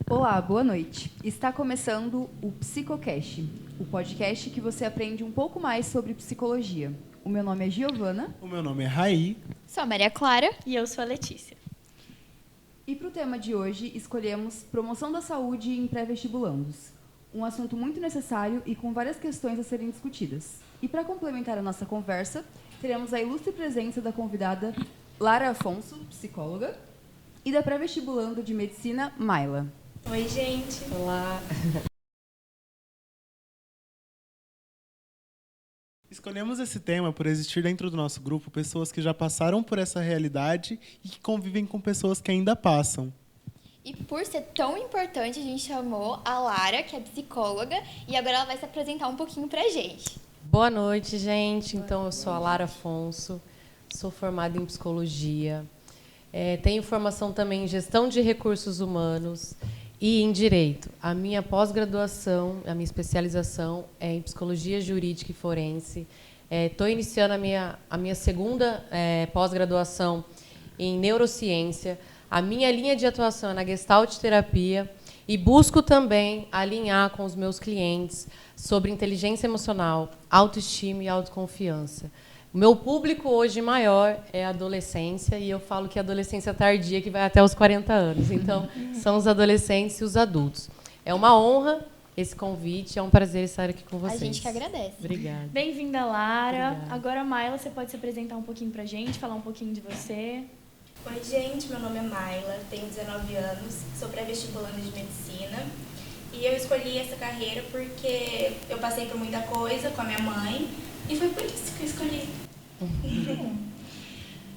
Olá, boa noite. Está começando o Psicocast, o podcast que você aprende um pouco mais sobre psicologia. O meu nome é Giovana. O meu nome é Raí. Sou a Maria Clara. E eu sou a Letícia. E para o tema de hoje, escolhemos promoção da saúde em pré-vestibulandos. Um assunto muito necessário e com várias questões a serem discutidas. E para complementar a nossa conversa, teremos a ilustre presença da convidada Lara Afonso, psicóloga, e da pré-vestibulando de medicina, Mayla. Oi, gente. Olá. Escolhemos esse tema por existir dentro do nosso grupo pessoas que já passaram por essa realidade e que convivem com pessoas que ainda passam. E por ser tão importante, a gente chamou a Lara, que é psicóloga, e agora ela vai se apresentar um pouquinho pra gente. Boa noite, gente. Então, eu sou a Lara Afonso, sou formada em psicologia, tenho formação também em gestão de recursos humanos e em direito. A minha pós-graduação, a minha especialização é em psicologia jurídica e forense. Estou iniciando a minha segunda pós-graduação em neurociência. A minha linha de atuação é na Gestalt terapia e busco também alinhar com os meus clientes sobre inteligência emocional, autoestima e autoconfiança. O meu público hoje maior é a adolescência, e eu falo que é a adolescência tardia, que vai até os 40 anos. Então, são os adolescentes e os adultos. É uma honra esse convite, é um prazer estar aqui com vocês. A gente que agradece. Obrigada. Bem-vinda, Lara. Obrigada. Agora, Mayla, você pode se apresentar um pouquinho pra gente, falar um pouquinho de você. Oi, gente, meu nome é Mayla, tenho 19 anos, sou pré-vestibulanda de medicina e eu escolhi essa carreira porque eu passei por muita coisa com a minha mãe e foi por isso que eu escolhi.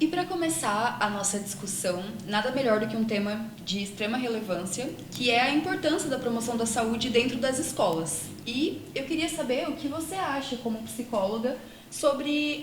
E para começar a nossa discussão, nada melhor do que um tema de extrema relevância, que é a importância da promoção da saúde dentro das escolas. E eu queria saber o que você acha, como psicóloga, sobre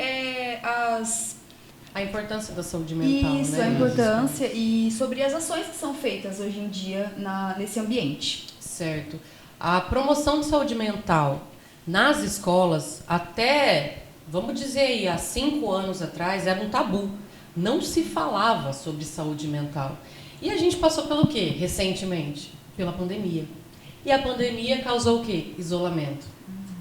A importância da saúde mental, isso, né? a importância e sobre as ações que são feitas hoje em dia nesse ambiente. Certo. A promoção de saúde mental nas escolas, até, vamos dizer aí, há 5 anos atrás, era um tabu. Não se falava sobre saúde mental. E a gente passou pelo quê, recentemente? Pela pandemia. E a pandemia causou o quê? Isolamento.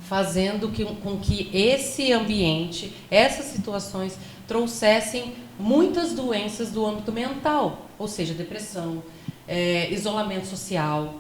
Fazendo com que esse ambiente, essas situações, trouxessem muitas doenças do âmbito mental, ou seja, depressão, isolamento social,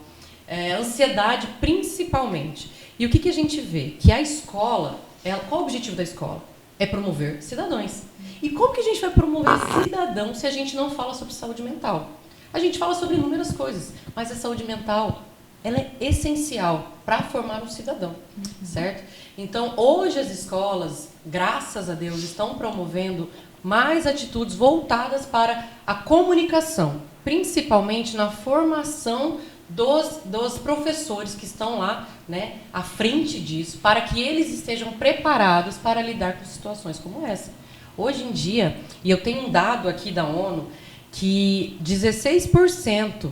ansiedade principalmente. E o que a gente vê? Que a escola, qual o objetivo da escola? É promover cidadãos. E como que a gente vai promover cidadão se a gente não fala sobre saúde mental? A gente fala sobre inúmeras coisas, mas a saúde mental, ela é essencial para formar um cidadão, certo? Então, hoje as escolas, graças a Deus, estão promovendo mais atitudes voltadas para a comunicação, principalmente na formação dos professores que estão lá, né, à frente disso, para que eles estejam preparados para lidar com situações como essa. Hoje em dia, e eu tenho um dado aqui da ONU, que 16%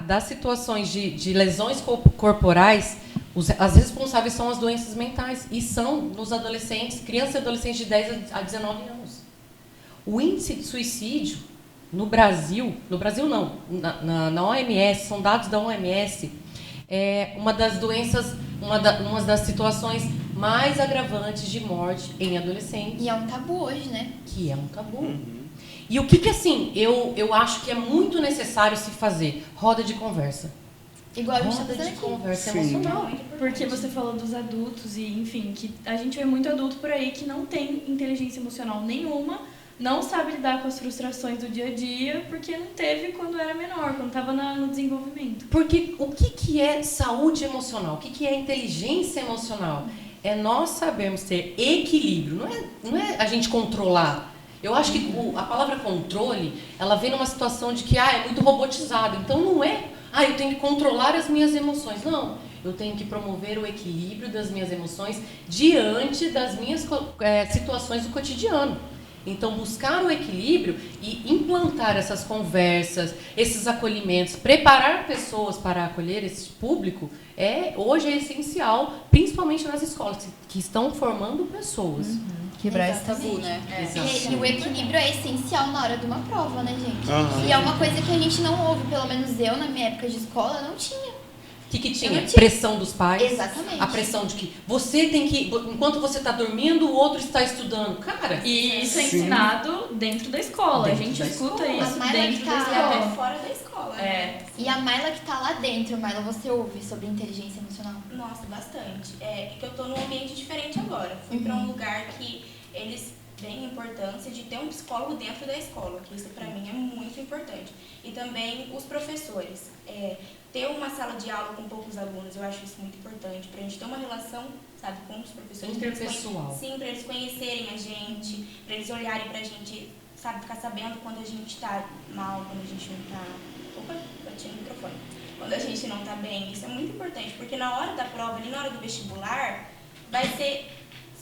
das situações de lesões corporais, as responsáveis são as doenças mentais, e são nos adolescentes, crianças e adolescentes de 10 a 19 anos. O índice de suicídio no Brasil não, na OMS, são dados da OMS, é uma das doenças, uma das situações mais agravantes de morte em adolescentes. E é um tabu hoje, né? Que é um tabu. E o que assim, eu acho que é muito necessário se fazer? Roda de conversa. Igual a gente está Roda fazendo de aqui. conversa Sim. emocional. Porque você falou dos adultos e, enfim, que a gente vê muito adulto por aí que não tem inteligência emocional nenhuma, não sabe lidar com as frustrações do dia a dia, porque não teve quando era menor, quando estava no desenvolvimento. Porque o que é saúde emocional? O que é inteligência emocional? É nós sabermos ter equilíbrio, não é a gente controlar. Eu acho que a palavra controle, ela vem numa situação de que é muito robotizado. Então não é, eu tenho que controlar as minhas emoções. Não, eu tenho que promover o equilíbrio das minhas emoções diante das minhas situações do cotidiano. Então, buscar o equilíbrio e implantar essas conversas, esses acolhimentos, preparar pessoas para acolher esse público, hoje é essencial, principalmente nas escolas, que estão formando pessoas. Quebrar esse tabu, né? E o equilíbrio é essencial na hora de uma prova, né, gente? Aham. E é uma coisa que a gente não ouve, pelo menos eu, na minha época de escola, não tinha. O que Eu tinha? não tinha. Pressão dos pais. Exatamente. A pressão de que você tem que, enquanto você está dormindo, o outro está estudando. Cara, E isso é Sim. ensinado dentro da escola. Dentro a gente da escuta escola. isso A Mayla dentro que da tá- E até escola. fora da escola, né? É. E a Mayla que tá lá dentro, Mayla, você ouve sobre inteligência emocional? Nossa, bastante. É que eu tô num ambiente diferente agora. Fui pra um lugar que eles veem a importância de ter um psicólogo dentro da escola, que isso pra mim é muito importante. E também os professores. Ter uma sala de aula com poucos alunos, eu acho isso muito importante, pra gente ter uma relação, sabe, com os professores. pra eles Interpessoal. Sim, pra eles conhecerem a gente, pra eles olharem pra gente, sabe, ficar sabendo quando a gente tá mal, quando a gente não tá... Opa, bati no microfone. Quando a gente não tá bem, isso é muito importante, porque na hora da prova, ali na hora do vestibular, vai ser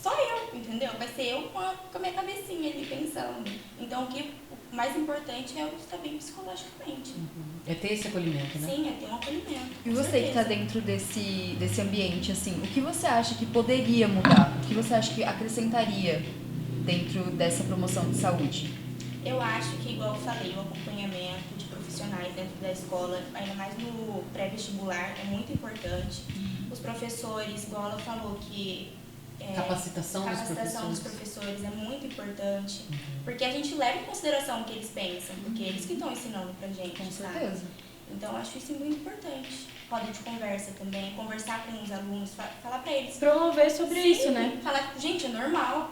só eu, entendeu? Vai ser eu com a minha cabecinha ali pensando. Então, o mais importante é eu estar bem psicologicamente. é ter esse acolhimento, né? Sim, é ter um acolhimento. E com você que está certeza. dentro desse ambiente, assim, o que você acha que poderia mudar? O que você acha que acrescentaria dentro dessa promoção de saúde? Eu acho que, igual eu falei, o acompanhamento de profissionais dentro da escola, ainda mais no pré-vestibular, é muito importante. Os professores, igual ela falou, que Capacitação dos professores é muito importante, porque a gente leva em consideração o que eles pensam, porque eles que estão ensinando pra gente, Com sabe? certeza. Então, eu acho isso muito importante. Roda de conversa também, conversar com os alunos, falar pra eles. Promover sobre Sim, isso, né? Falar, gente, é normal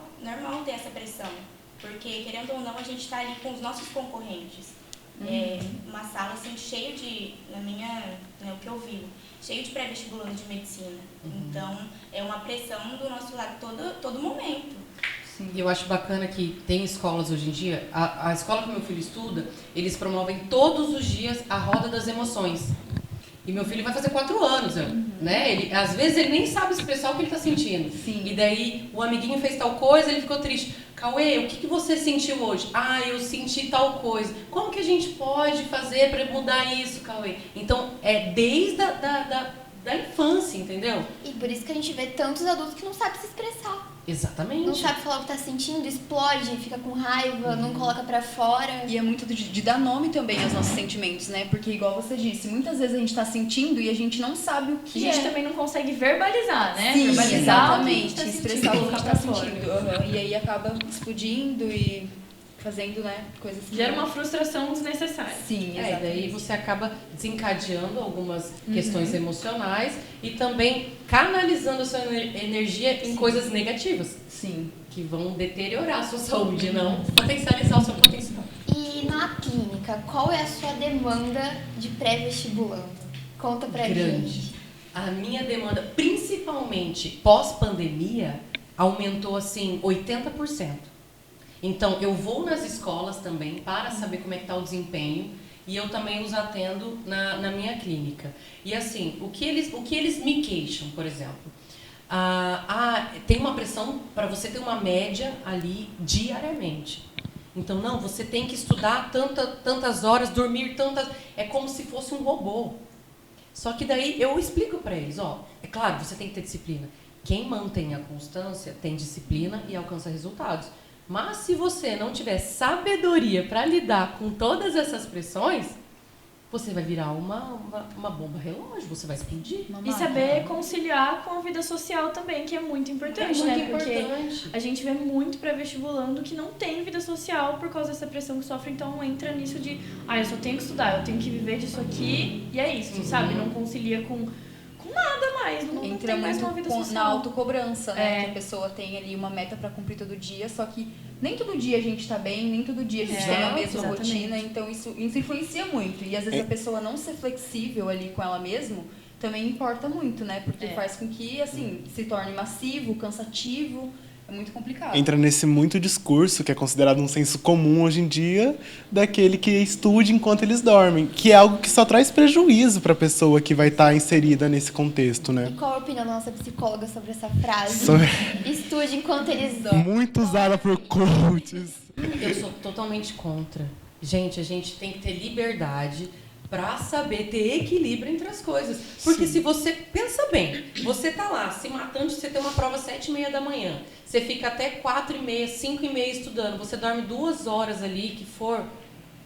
ter essa pressão, porque, querendo ou não, a gente tá ali com os nossos concorrentes. Uma sala, assim, cheia de, o que eu vivo, cheio de pré-vestibulantes de medicina. Então, é uma pressão do nosso lado todo momento. E eu acho bacana que tem escolas hoje em dia, a escola que meu filho estuda, eles promovem todos os dias a roda das emoções. E meu filho vai fazer 4 anos, né? Às vezes ele nem sabe expressar o que ele está sentindo. Sim. E daí o amiguinho fez tal coisa, ele ficou triste. Cauê, o que você sentiu hoje? Ah, eu senti tal coisa. Como que a gente pode fazer para mudar isso, Cauê? Então, é desde da infância, entendeu? E por isso que a gente vê tantos adultos que não sabem se expressar. Exatamente. Não sabe falar o que tá sentindo, explode, fica com raiva, não coloca pra fora. E é muito de dar nome também aos nossos sentimentos, né? Porque, igual você disse, muitas vezes a gente tá sentindo e a gente não sabe o A que gente é. também não consegue verbalizar, né? Sim, verbalizar exatamente. o que a gente tá Expressar o que a sentindo, gente tá colocar pra fora. sentindo. Aham. E aí acaba explodindo e fazendo, né, coisas que... Gera uma frustração desnecessária. Sim, E exatamente. daí você acaba desencadeando algumas questões emocionais e também canalizando a sua energia em coisas negativas, Sim. que vão deteriorar a sua saúde, não potencializar o seu potencial. E na clínica, qual é a sua demanda de pré-vestibulando? Conta pra Grande. gente. A minha demanda, principalmente pós-pandemia, aumentou assim 80%. Então, eu vou nas escolas também para saber como é que está o desempenho e eu também os atendo na minha clínica. E assim, o que eles me queixam, por exemplo? Tem uma pressão para você ter uma média ali diariamente. Então, não, você tem que estudar tantas horas, dormir tantas... É como se fosse um robô. Só que daí eu explico para eles, é claro, você tem que ter disciplina. Quem mantém a constância tem disciplina e alcança resultados. Mas se você não tiver sabedoria para lidar com todas essas pressões, você vai virar uma bomba relógio, você vai explodir. E saber conciliar com a vida social também, que é muito importante, né? Porque a gente vê muito pré-vestibulando que não tem vida social por causa dessa pressão que sofre, então entra nisso de, eu só tenho que estudar, eu tenho que viver disso aqui, e é isso, sabe? Não concilia com nada mais, não Entra tem mais muito uma vida na social. autocobrança, né? Que a pessoa tem ali uma meta pra cumprir todo dia, só que nem todo dia a gente tá bem, nem todo dia a gente tem a mesma exatamente. rotina, então isso influencia muito. E às vezes a pessoa não ser flexível ali com ela mesma também importa muito, né? Porque faz com que, assim, se torne massivo, cansativo. É muito complicado. Entra nesse muito discurso, que é considerado um senso comum hoje em dia, daquele que estude enquanto eles dormem, que é algo que só traz prejuízo para a pessoa que vai estar inserida nesse contexto, né? E qual a opinião da nossa psicóloga sobre essa frase? Estude enquanto eles dormem. Muito usada por coaches. Eu sou totalmente contra. Gente, a gente tem que ter liberdade para saber ter equilíbrio entre as coisas. Porque se você, pensa bem, você tá lá se matando, você tem uma prova às 7h30 da manhã, você fica até 4h30, 5h30 estudando, você dorme 2 horas ali, que for,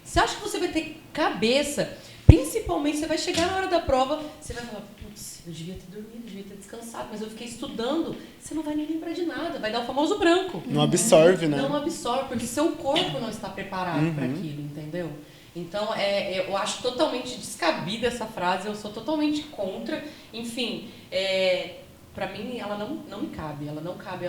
você acha que você vai ter cabeça? Principalmente, você vai chegar na hora da prova, você vai falar, putz, eu devia ter dormido, devia ter descansado, mas eu fiquei estudando. Você não vai nem lembrar de nada, vai dar o famoso branco. Não absorve, né? Não absorve, porque seu corpo não está preparado para aquilo, entendeu? Então, eu acho totalmente descabida essa frase, eu sou totalmente contra. Enfim, para mim, ela não me cabe, ela não cabe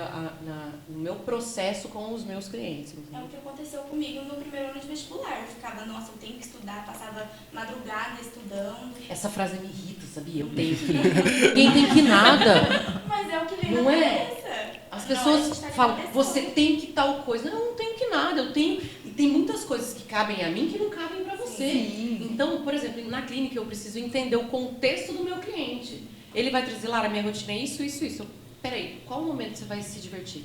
no meu processo com os meus clientes. Entendeu? É o que aconteceu comigo no meu primeiro ano de vestibular. Eu ficava, nossa, eu tenho que estudar, passava madrugada estudando. Essa frase me irrita, sabia? Eu tenho que. Ninguém tem que nada. Mas é o que vem Não na é? cabeça. As Na hora de pessoas estar falam, com a pessoa. você tem que tal coisa. Não, eu não tenho que nada. Eu tenho. E tem muitas coisas que cabem a mim que não cabem para você. Sim. Então, por exemplo, na clínica eu preciso entender o contexto do meu cliente. Ele vai trazer, Lara, minha rotina é isso, isso, isso. Peraí, qual o momento você vai se divertir?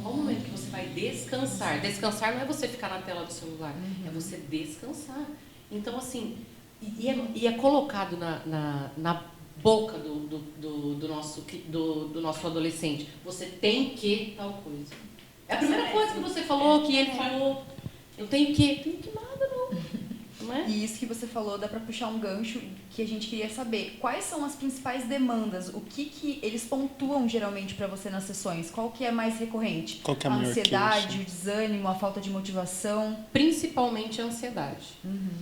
Qual o momento que você vai descansar? Descansar não é você ficar na tela do celular, é você descansar. Então, assim, e é colocado na boca do nosso adolescente. Você tem que tal coisa. É a primeira coisa que você falou, que ele falou. Eu tenho que. Tenho que nada, não. Não é? E isso que você falou, dá pra puxar um gancho que a gente queria saber. Quais são as principais demandas? O que eles pontuam geralmente pra você nas sessões? Qual que é mais recorrente? Qual que é a a maior ansiedade, queixa? o desânimo, a falta de motivação? Principalmente a ansiedade.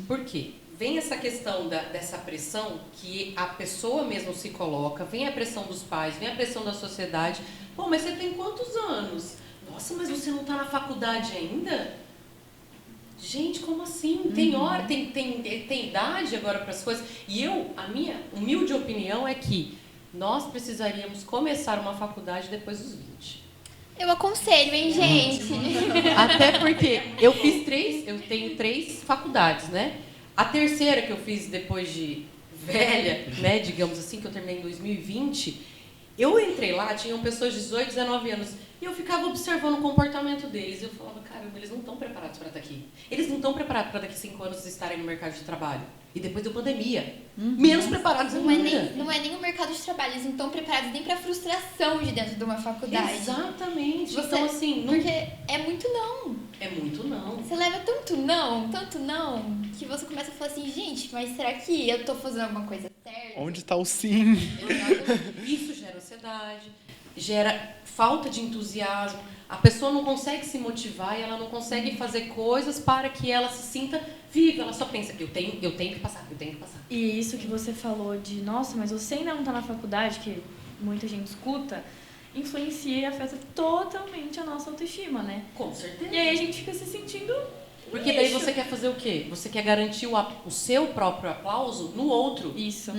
Por quê? Vem essa questão dessa pressão que a pessoa mesmo se coloca, vem a pressão dos pais, vem a pressão da sociedade. Pô, mas você tem quantos anos? Nossa, mas você não está na faculdade ainda? Gente, como assim? Tem hora, tem idade agora para as coisas. E a minha humilde opinião é que nós precisaríamos começar uma faculdade depois dos 20. Eu aconselho, hein, gente? Até porque eu tenho 3 faculdades, né? A terceira que eu fiz depois de velha, né, digamos assim, que eu terminei em 2020, eu entrei lá, tinham pessoas de 18, 19 anos, e eu ficava observando o comportamento deles. E eu falava, caramba, eles não estão preparados para estar aqui. Eles não estão preparados para daqui a 5 anos estarem no mercado de trabalho. E depois deu pandemia. Menos preparados ainda. Não é nem o mercado de trabalho, eles não estão preparados nem para a frustração de dentro de uma faculdade. Exatamente. Você, então, assim, não... porque é muito não. É muito não. Você leva tanto não, que você começa a falar assim, gente, mas será que eu tô fazendo alguma coisa certa? Onde está o sim? Isso gera ansiedade, gera falta de entusiasmo. A pessoa não consegue se motivar e ela não consegue fazer coisas para que ela se sinta viva. Ela só pensa, eu tenho que passar. E isso que você falou de, nossa, mas você ainda não tá na faculdade, que muita gente escuta, influencia e afeta totalmente a nossa autoestima, né? Com certeza. E aí a gente fica se sentindo Porque daí você quer fazer o quê? Você quer garantir o seu próprio aplauso no outro. Isso.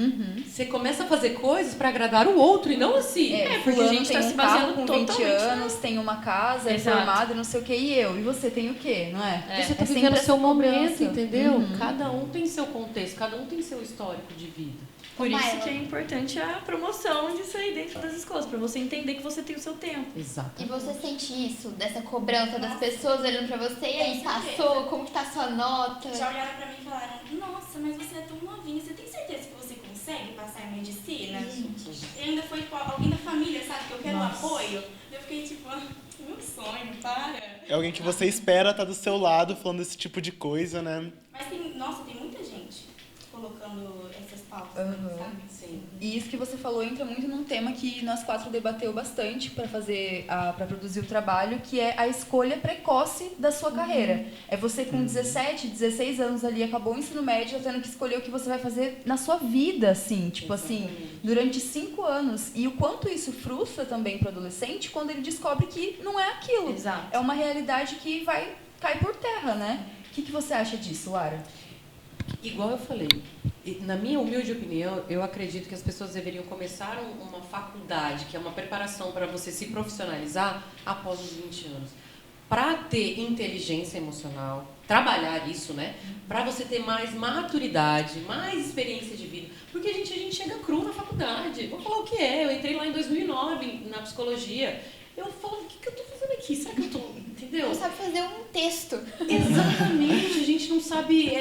Você começa a fazer coisas para agradar o outro e não assim. porque a fulano gente tem tá um se carro baseando com 20 totalmente anos, tem uma casa, é Exato. formado, não sei o que, e eu? E você tem o quê, não é? Você tá sempre vivendo o essa seu momento, cobrança. entendeu? Cada um tem seu contexto, cada um tem seu histórico de vida. Por isso Maila. que é importante a promoção disso aí dentro das escolas, para você entender que você tem o seu tempo. Exato. E você sente isso, dessa cobrança das pessoas olhando pra você, e aí passou, como que tá a sua nota? Já olharam pra mim e falaram, nossa, mas você é tão novinha, você tem certeza que você consegue passar em medicina? E ainda foi tipo, alguém da família, sabe, que eu quero apoio. Eu fiquei tipo, meu sonho, para. É alguém que você espera estar do seu lado falando esse tipo de coisa, né? Mas tem muita gente colocando essas pautas, sabe? Sim. E isso que você falou entra muito num tema que nós 4 debateu bastante para produzir o trabalho, que é a escolha precoce da sua carreira. É você com 17, 16 anos ali, acabou o ensino médio, tendo que escolher o que você vai fazer na sua vida, assim, tipo assim, durante 5 anos. E o quanto isso frustra também pro adolescente quando ele descobre que não é aquilo. Exato. É uma realidade que vai cair por terra, né? O que você acha disso, Lara? Igual eu falei, na minha humilde opinião, eu acredito que as pessoas deveriam começar uma faculdade, que é uma preparação para você se profissionalizar após os 20 anos. Para ter inteligência emocional, trabalhar isso, né? Para você ter mais maturidade, mais experiência de vida. Porque a gente chega cru na faculdade. Vou falar o que é. Eu entrei lá em 2009 na psicologia. Eu falo, o que eu tô fazendo aqui? Será que eu tô... Entendeu? Não sabe fazer um texto. Exatamente. A gente não sabe...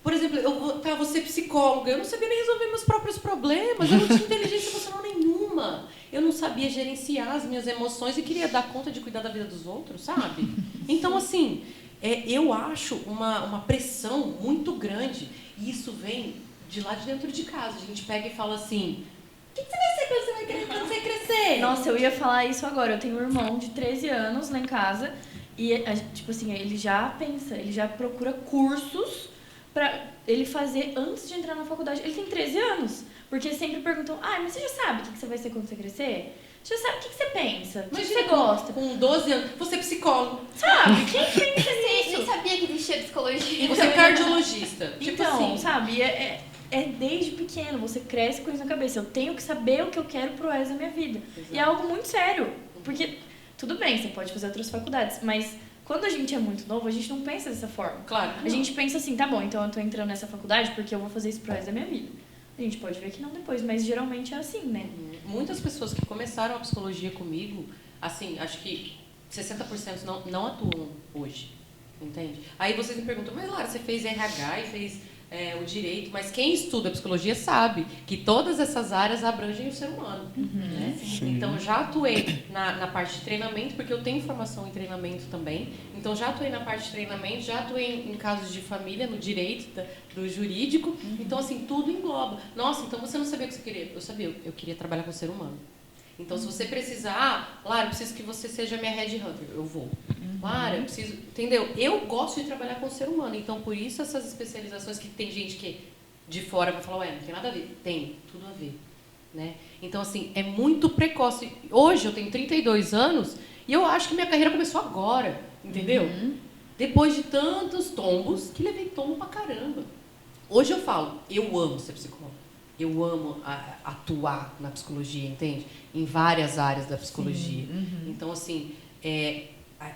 Por exemplo, vou ser psicóloga, eu não sabia nem resolver meus próprios problemas, eu não tinha inteligência emocional nenhuma. Eu não sabia gerenciar as minhas emoções e queria dar conta de cuidar da vida dos outros, sabe? Então, assim, eu acho uma pressão muito grande. E isso vem de lá de dentro de casa. A gente pega e fala assim, o que você vai ser quando você crescer? Nossa, eu ia falar isso agora. Eu tenho um irmão de 13 anos lá em casa e, tipo assim, ele já pensa, ele já procura cursos pra ele fazer antes de entrar na faculdade. Ele tem 13 anos, porque sempre perguntam, mas você já sabe o que você vai ser quando você crescer? Você já sabe o que você pensa? O que você gosta? Com 12 anos, você é psicólogo. Sabe? Quem pensa Você nisso? nem sabia que existia psicologia. E você é cardiologista. Tipo Então, assim. sabe? É desde pequeno, você cresce com isso na cabeça. Eu tenho que saber o que eu quero pro resto da minha vida. Exato. E é algo muito sério. Porque, tudo bem, você pode fazer outras faculdades, mas quando a gente é muito novo, a gente não pensa dessa forma. Claro. A gente pensa assim, tá bom, então eu tô entrando nessa faculdade porque eu vou fazer isso pro resto da minha vida. A gente pode ver que não depois, mas geralmente é assim, né? Muitas pessoas que começaram a psicologia comigo, assim, acho que 60% não atuam hoje, entende? Aí vocês me perguntam, mas Lara, você fez RH e fez o direito, mas quem estuda psicologia sabe que todas essas áreas abrangem o ser humano, né? Então, já atuei na parte de treinamento, porque eu tenho formação em treinamento também, então já atuei na parte de treinamento, já atuei em casos de família, no direito, do jurídico, então, assim, tudo engloba. Nossa, então você não sabia o que você queria? Eu sabia, eu queria trabalhar com o ser humano. Então, se você precisar, Lara, eu preciso que você seja minha headhunter, eu vou. Lara, eu preciso... Entendeu? Eu gosto de trabalhar com o ser humano, então, por isso, essas especializações que tem gente que de fora vai falar, não tem nada a ver. Tem, tudo a ver. Né? Então, assim, é muito precoce. Hoje, eu tenho 32 anos e eu acho que minha carreira começou agora, entendeu? Depois de tantos tombos, que levei tombo pra caramba. Hoje eu falo, eu amo ser psicóloga. Eu amo atuar na psicologia, entende? Em várias áreas da psicologia. Então, assim,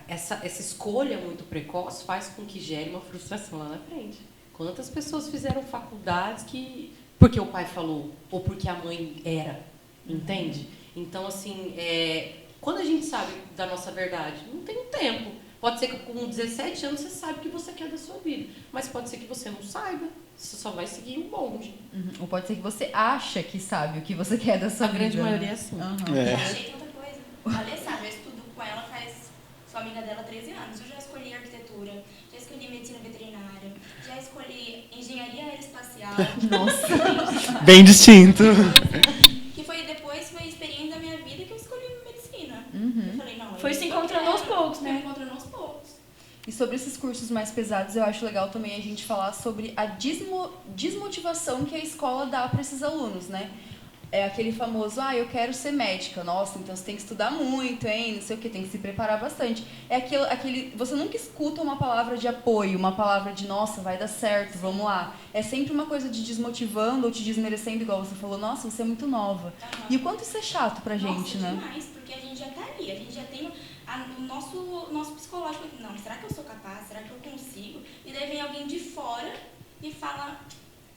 essa escolha muito precoce faz com que gere uma frustração lá na frente. Quantas pessoas fizeram faculdades que... porque o pai falou, ou porque a mãe era, entende? Então, assim, quando a gente sabe da nossa verdade, não tem tempo. Pode ser que com 17 anos você sabe o que você quer da sua vida, mas pode ser que você não saiba. Você só vai seguir um bonde. Ou pode ser que você acha que sabe o que você quer da sua vida. A grande maioria é assim. Eu achei tanta coisa. A Alê sabe, eu estudo com ela sou amiga dela há 13 anos. Eu já escolhi arquitetura, já escolhi medicina veterinária, já escolhi engenharia aeroespacial. Nossa. Bem distinto. Que foi depois, foi a experiência da minha vida que eu escolhi medicina. Eu falei, não, Foi se encontrando aos poucos, né? Foi encontrando aos poucos. E sobre esses cursos mais pesados, eu acho legal também a gente falar sobre a desmotivação que a escola dá para esses alunos, né? É aquele famoso, eu quero ser médica. Nossa, então você tem que estudar muito, hein? Não sei o que, tem que se preparar bastante. É aquele, você nunca escuta uma palavra de apoio, uma palavra de, nossa, vai dar certo, vamos lá. É sempre uma coisa de desmotivando ou te desmerecendo, igual você falou, nossa, você é muito nova. E o quanto isso é chato pra gente, nossa, né? demais, porque a gente já tá ali, a gente já tem o nosso psicológico aqui. Não, será que eu sou capaz? Será que eu consigo? E daí vem alguém de fora e fala,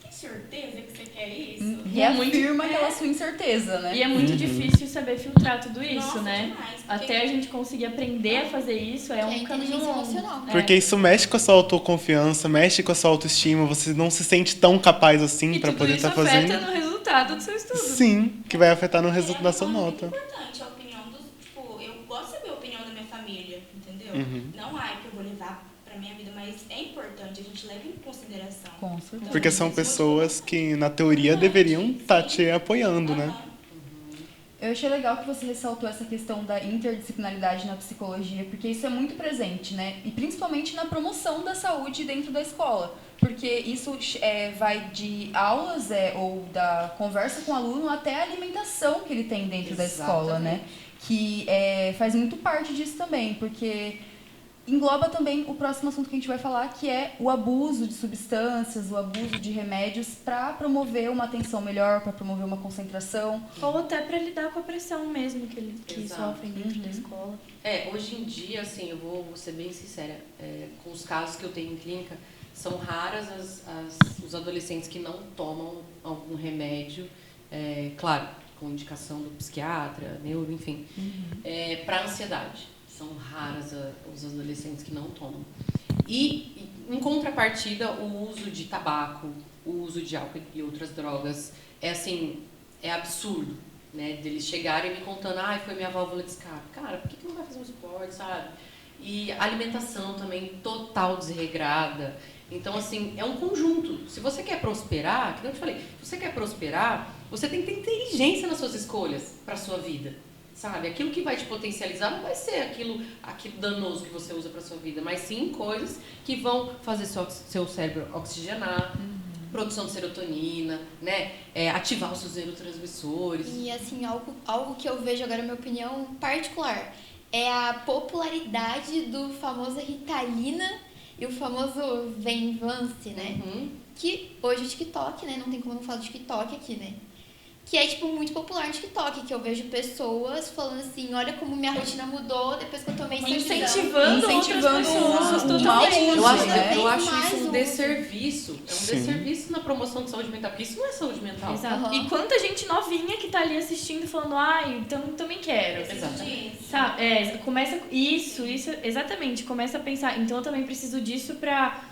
tem certeza que você quer isso? Reafirma aquela sua incerteza, né? E é muito difícil saber filtrar tudo isso, Nossa, né? demais, porque- Até a gente conseguir aprender a fazer isso é Que é um caminho inteligência longo. emocional. Porque isso mexe com a sua autoconfiança, mexe com a sua autoestima, você não se sente tão capaz assim E pra tudo poder isso estar fazendo. afeta no resultado do seu estudo. Sim, que vai afetar no resultado da sua É nota. muito importante a opinião dos... Tipo, eu gosto de saber a opinião da minha família, entendeu? Não que eu vou levar pra minha vida, mas é importante, a gente leva em consideração. Com certeza. Porque são pessoas que, na teoria, deveriam estar te apoiando, né? Eu achei legal que você ressaltou essa questão da interdisciplinaridade na psicologia, porque isso é muito presente, né? E principalmente na promoção da saúde dentro da escola. Porque isso vai de aulas ou da conversa com o aluno até a alimentação que ele tem dentro da escola, né? Que faz muito parte disso também, porque engloba também o próximo assunto que a gente vai falar, que é o abuso de substâncias, o abuso de remédios para promover uma atenção melhor, para promover uma concentração. Ou até pra lidar com a pressão mesmo que Exato. sofrem dentro da escola. Hoje em dia, assim, eu vou ser bem sincera, com os casos que eu tenho em clínica, são raras os adolescentes que não tomam algum remédio, claro, com indicação do psiquiatra, neuro, enfim, para ansiedade. São raras os adolescentes que não tomam. E Em contrapartida, o uso de tabaco, o uso de álcool e outras drogas é assim, é absurdo, né? Deles chegarem me contando, foi minha válvula de escape. Cara, por que não vai fazer um esporte, sabe? E a alimentação também total desregrada. Então, assim, é um conjunto. Se você quer prosperar, que não te falei, se você quer prosperar, você tem que ter inteligência nas suas escolhas para a sua vida, sabe? Aquilo que vai te potencializar não vai ser aquilo danoso que você usa para sua vida, mas sim coisas que vão fazer seu cérebro oxigenar, produção de serotonina, né? Ativar os seus neurotransmissores. E assim, algo que eu vejo agora, na minha opinião particular, é a popularidade do famoso Ritalina e o famoso Venvance, né? Que hoje o TikTok, né? Não tem como não falar do TikTok aqui, né? Que é, tipo, muito popular no TikTok, que eu vejo pessoas falando assim, olha como minha rotina mudou depois que eu tomei essa Incentivando outras pessoas o mau uso, né? Eu acho isso um uso. desserviço. É um Sim. desserviço na promoção de saúde mental, porque isso não é saúde mental. Exato. E quanta gente novinha que tá ali assistindo falando, então também quero. Exatamente. Sabe? Começa isso, exatamente. Começa a pensar, então eu também preciso disso pra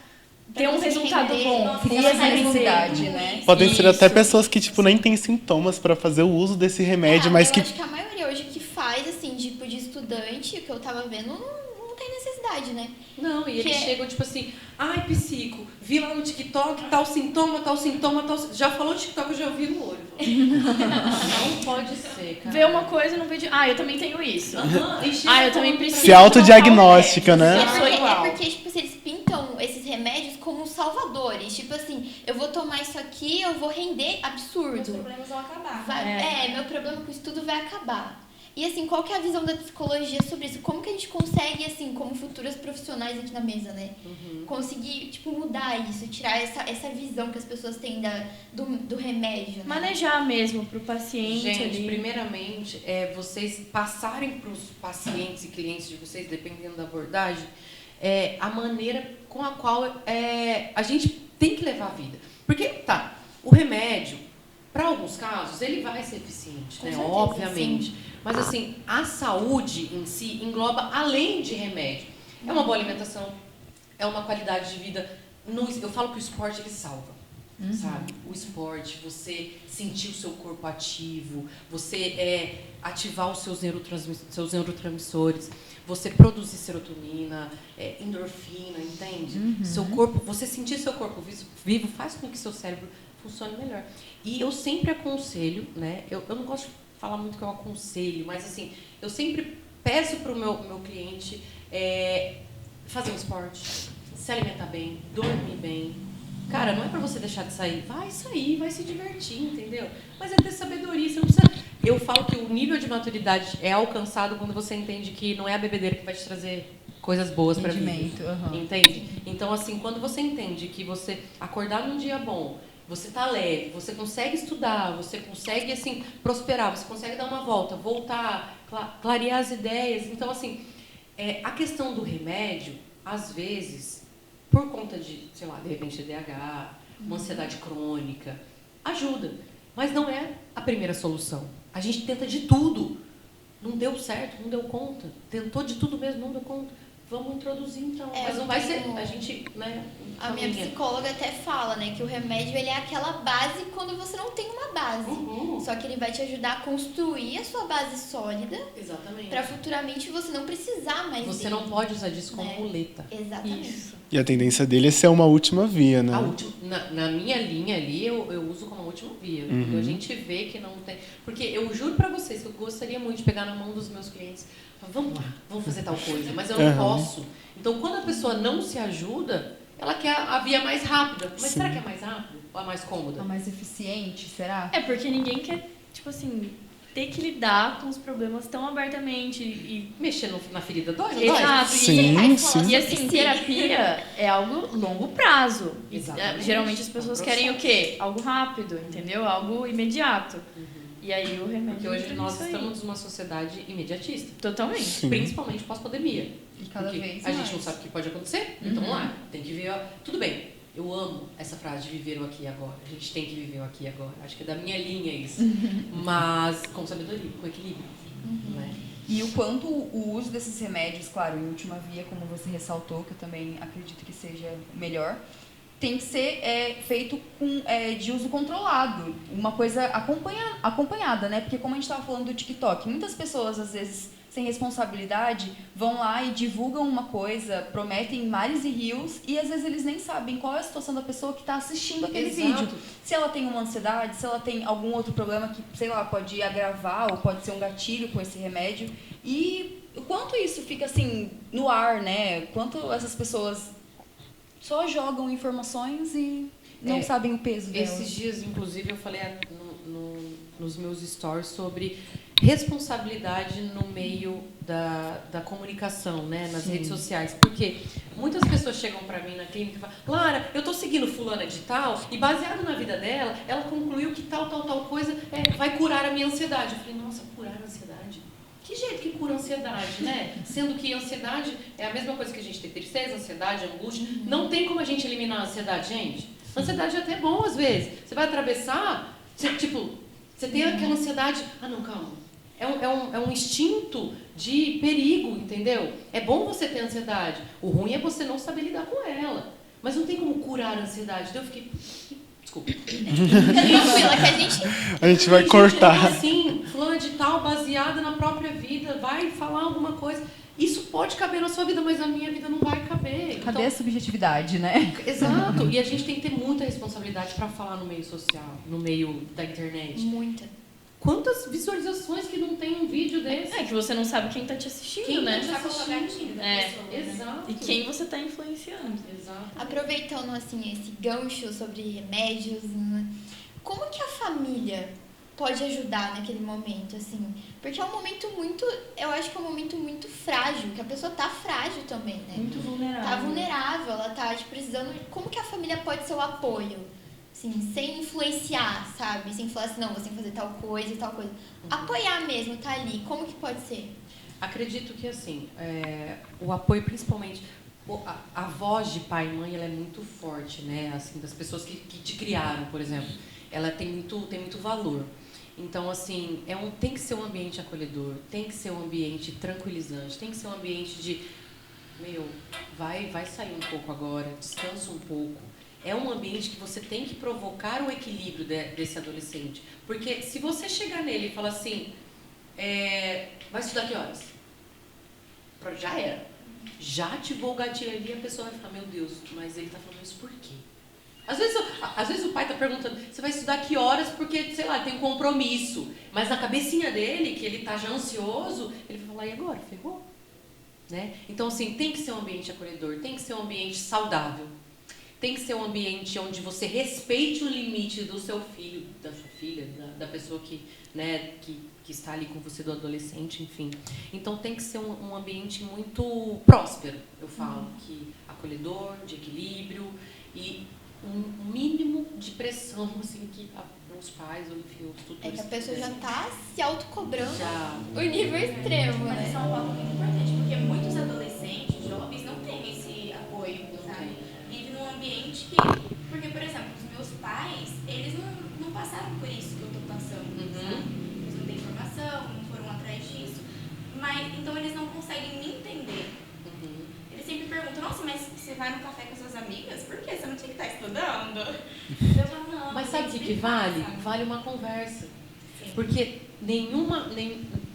ter um resultado bom. Cria essa necessidade, né? Podem ser até Isso. pessoas que, tipo, nem têm sintomas pra fazer o uso desse remédio, mas eu que... acho que a maioria hoje que faz, assim, tipo, de estudante, o que eu tava vendo, não tem necessidade, né? Não, e eles Que é- chegam tipo assim, psico, vi lá no TikTok, tal sintoma, tal. Já falou no TikTok, eu já ouvi no olho. Não pode ser, cara. Vê uma coisa e não vê de... eu também tenho isso. Eu também preciso. Se autodiagnóstica, né? Eu sou igual. É porque, tipo, eles pintam esses remédios como salvadores. Tipo assim, eu vou tomar isso aqui, eu vou render Os absurdo. problemas vão acabar. Meu problema com isso tudo vai acabar. E assim, qual que é a visão da psicologia sobre isso? Como que a gente consegue, assim, como futuras profissionais aqui na mesa, né? Conseguir, tipo, mudar isso, tirar essa visão que as pessoas têm do remédio, né? Manejar mesmo pro paciente Gente, ali. primeiramente, vocês passarem para os pacientes e clientes de vocês, dependendo da abordagem, a maneira com a qual a gente tem que levar a vida. Porque, o remédio, para alguns casos, ele vai ser eficiente, né? certeza, Obviamente. sim. Mas, assim, a saúde em si engloba além de remédio. É uma boa alimentação, é uma qualidade de vida. Eu falo que o esporte, ele salva. Sabe? O esporte, você sentir o seu corpo ativo, você ativar os seus neurotransmissores, você produzir serotonina, endorfina, entende? Seu corpo, você sentir seu corpo vivo faz com que seu cérebro funcione melhor. E eu sempre aconselho, né? Eu não gosto de falar muito que eu aconselho, mas assim, eu sempre peço para o meu cliente fazer um esporte, se alimentar bem, dormir bem. Cara, não é pra você deixar de sair. Vai sair, vai se divertir, entendeu? Mas é ter sabedoria. Você não precisa... Eu falo que o nível de maturidade é alcançado quando você entende que não é a bebedeira que vai te trazer coisas boas pra vida. Entende? Então, assim, quando você entende que você acordar num dia bom, você tá leve, você consegue estudar, você consegue, assim, prosperar, você consegue dar uma volta, voltar, clarear as ideias. Então, assim, a questão do remédio, às vezes... por conta de, sei lá, de repente TDAH, uma ansiedade crônica, ajuda. Mas não é a primeira solução. A gente tenta de tudo. Não deu certo, não deu conta. Tentou de tudo mesmo, não deu conta. Vamos introduzir então. Mas não vai ser, a gente, né? A minha psicóloga até fala, né, que o remédio ele é aquela base quando você não tem uma base. Só que ele vai te ajudar a construir a sua base sólida. Exatamente. Pra futuramente você não precisar mais Você dele. não pode usar disso como Né? muleta. Exatamente. Isso. E a tendência dele é ser uma última via, né? Na minha linha ali, eu uso como a última via. A gente vê que não tem... Porque eu juro pra vocês que eu gostaria muito de pegar na mão dos meus clientes. Falar, vamos lá, vamos fazer tal coisa. Mas eu não posso. Então, quando a pessoa não se ajuda, ela quer a via mais rápida. Mas será que é mais rápido? Ou é mais cômoda? A mais eficiente, será? Porque ninguém quer, tipo assim... ter que lidar com os problemas tão abertamente e mexer na ferida dói, não exato. dói? Sim. E assim, terapia é algo longo prazo. Exatamente. Geralmente as pessoas querem o quê? Algo rápido, entendeu? Algo imediato. E aí o remédio... Porque hoje entra nós nisso aí. estamos numa sociedade imediatista. Totalmente. Sim. Principalmente pós-pandemia. E cada Porque vez a mais. gente não sabe o que pode acontecer. Então, vamos lá, tem que ver... Tudo bem, eu amo essa frase de viver o aqui e agora. A gente tem que viver o aqui e agora. Acho que é da minha linha isso. Mas com sabedoria, com equilíbrio. Né? E o quanto o uso desses remédios, claro, em última via, como você ressaltou, que eu também acredito que seja melhor, tem que ser feito de uso controlado, uma coisa acompanhada, né? Porque como a gente estava falando do TikTok, muitas pessoas, às vezes, sem responsabilidade, vão lá e divulgam uma coisa, prometem mares e rios, e às vezes eles nem sabem qual é a situação da pessoa que está assistindo aquele vídeo. Se ela tem uma ansiedade, se ela tem algum outro problema que, sei lá, pode agravar ou pode ser um gatilho com esse remédio. E o quanto isso fica, assim, no ar, né? Quanto essas pessoas só jogam informações e não sabem o peso delas. Esses dias, inclusive, eu falei nos meus stories sobre responsabilidade no meio da comunicação, né, nas redes sociais. Porque muitas pessoas chegam pra mim na clínica e falam: Clara, eu tô seguindo fulana de tal e baseado na vida dela, ela concluiu que tal coisa vai curar a minha ansiedade. Eu falei: nossa, curar a ansiedade? Que jeito que cura a ansiedade, né? Sendo que a ansiedade é a mesma coisa que a gente tem tristeza, ansiedade, angústia. Não tem como a gente eliminar a ansiedade, gente. A ansiedade é até bom às vezes. Você vai atravessar, você tem aquela ansiedade. Ah, não, calma. É um instinto de perigo, entendeu? É bom você ter ansiedade. O ruim é você não saber lidar com ela. Mas não tem como curar a ansiedade. Então eu fiquei... Desculpa. Tranquila, que A gente vai cortar. Assim, fulana de tal, baseada na própria vida, vai falar alguma coisa. Isso pode caber na sua vida, mas na minha vida não vai caber. Cadê a subjetividade, né? Exato. E a gente tem que ter muita responsabilidade para falar no meio social, no meio da internet. Muita. Quantas visualizações que não tem um vídeo desse? É que você não sabe quem tá te assistindo, Quem né? tá assistindo da pessoa, né? Exato. E quem você tá influenciando. Exato. Aproveitando, assim, esse gancho sobre remédios, né? Como que a família pode ajudar naquele momento, assim? Porque é um momento muito... Eu acho que é um momento muito frágil, que a pessoa tá frágil também, né? Muito vulnerável. Tá vulnerável, ela tá precisando... Como que a família pode ser o apoio? Assim, sem influenciar, sabe? Sem falar assim, não, você tem que fazer tal coisa e tal coisa. Apoiar mesmo, tá ali. Como que pode ser? Acredito que, assim, o apoio, principalmente... A voz de pai e mãe, ela é muito forte, né? Assim, das pessoas que te criaram, por exemplo. Ela tem muito valor. Então, assim, tem que ser um ambiente acolhedor, tem que ser um ambiente tranquilizante, tem que ser um ambiente de... vai sair um pouco agora, descansa um pouco. É um ambiente que você tem que provocar o equilíbrio desse adolescente. Porque se você chegar nele e falar assim, vai estudar que horas? Já era. Já ativou o gatilho ali e a pessoa vai falar: meu Deus, mas ele tá falando isso por quê? Às vezes o pai tá perguntando: você vai estudar que horas? Porque, sei lá, tem um compromisso. Mas na cabecinha dele, que ele tá já ansioso, ele vai falar: e agora? Ferrou? Né? Então, assim, tem que ser um ambiente acolhedor, tem que ser um ambiente saudável. Tem que ser um ambiente onde você respeite o limite do seu filho, da sua filha, da pessoa que está ali com você, do adolescente, enfim. Então tem que ser um ambiente muito próspero, eu falo, que acolhedor, de equilíbrio e um mínimo de pressão, assim, que os pais, ou enfim, os tutores... É que a pessoa já tá se autocobrando Já. o nível extremo, Mas né? isso é um ponto muito importante, porque muitos adolescentes, jovens, não têm esse apoio, sabe? Vivem num ambiente que... Porque, por exemplo, os meus pais, eles não passaram por isso que eu tô passando, sabe? Eles não têm informação, não foram atrás disso. Mas, então, eles não conseguem me entender. Eles sempre perguntam: nossa, mas você vai no café com suas amigas? Por quê? Você não tinha que estar estudando? Eu falo: não. Mas sabe o que vale? Vale uma conversa. Sim. Porque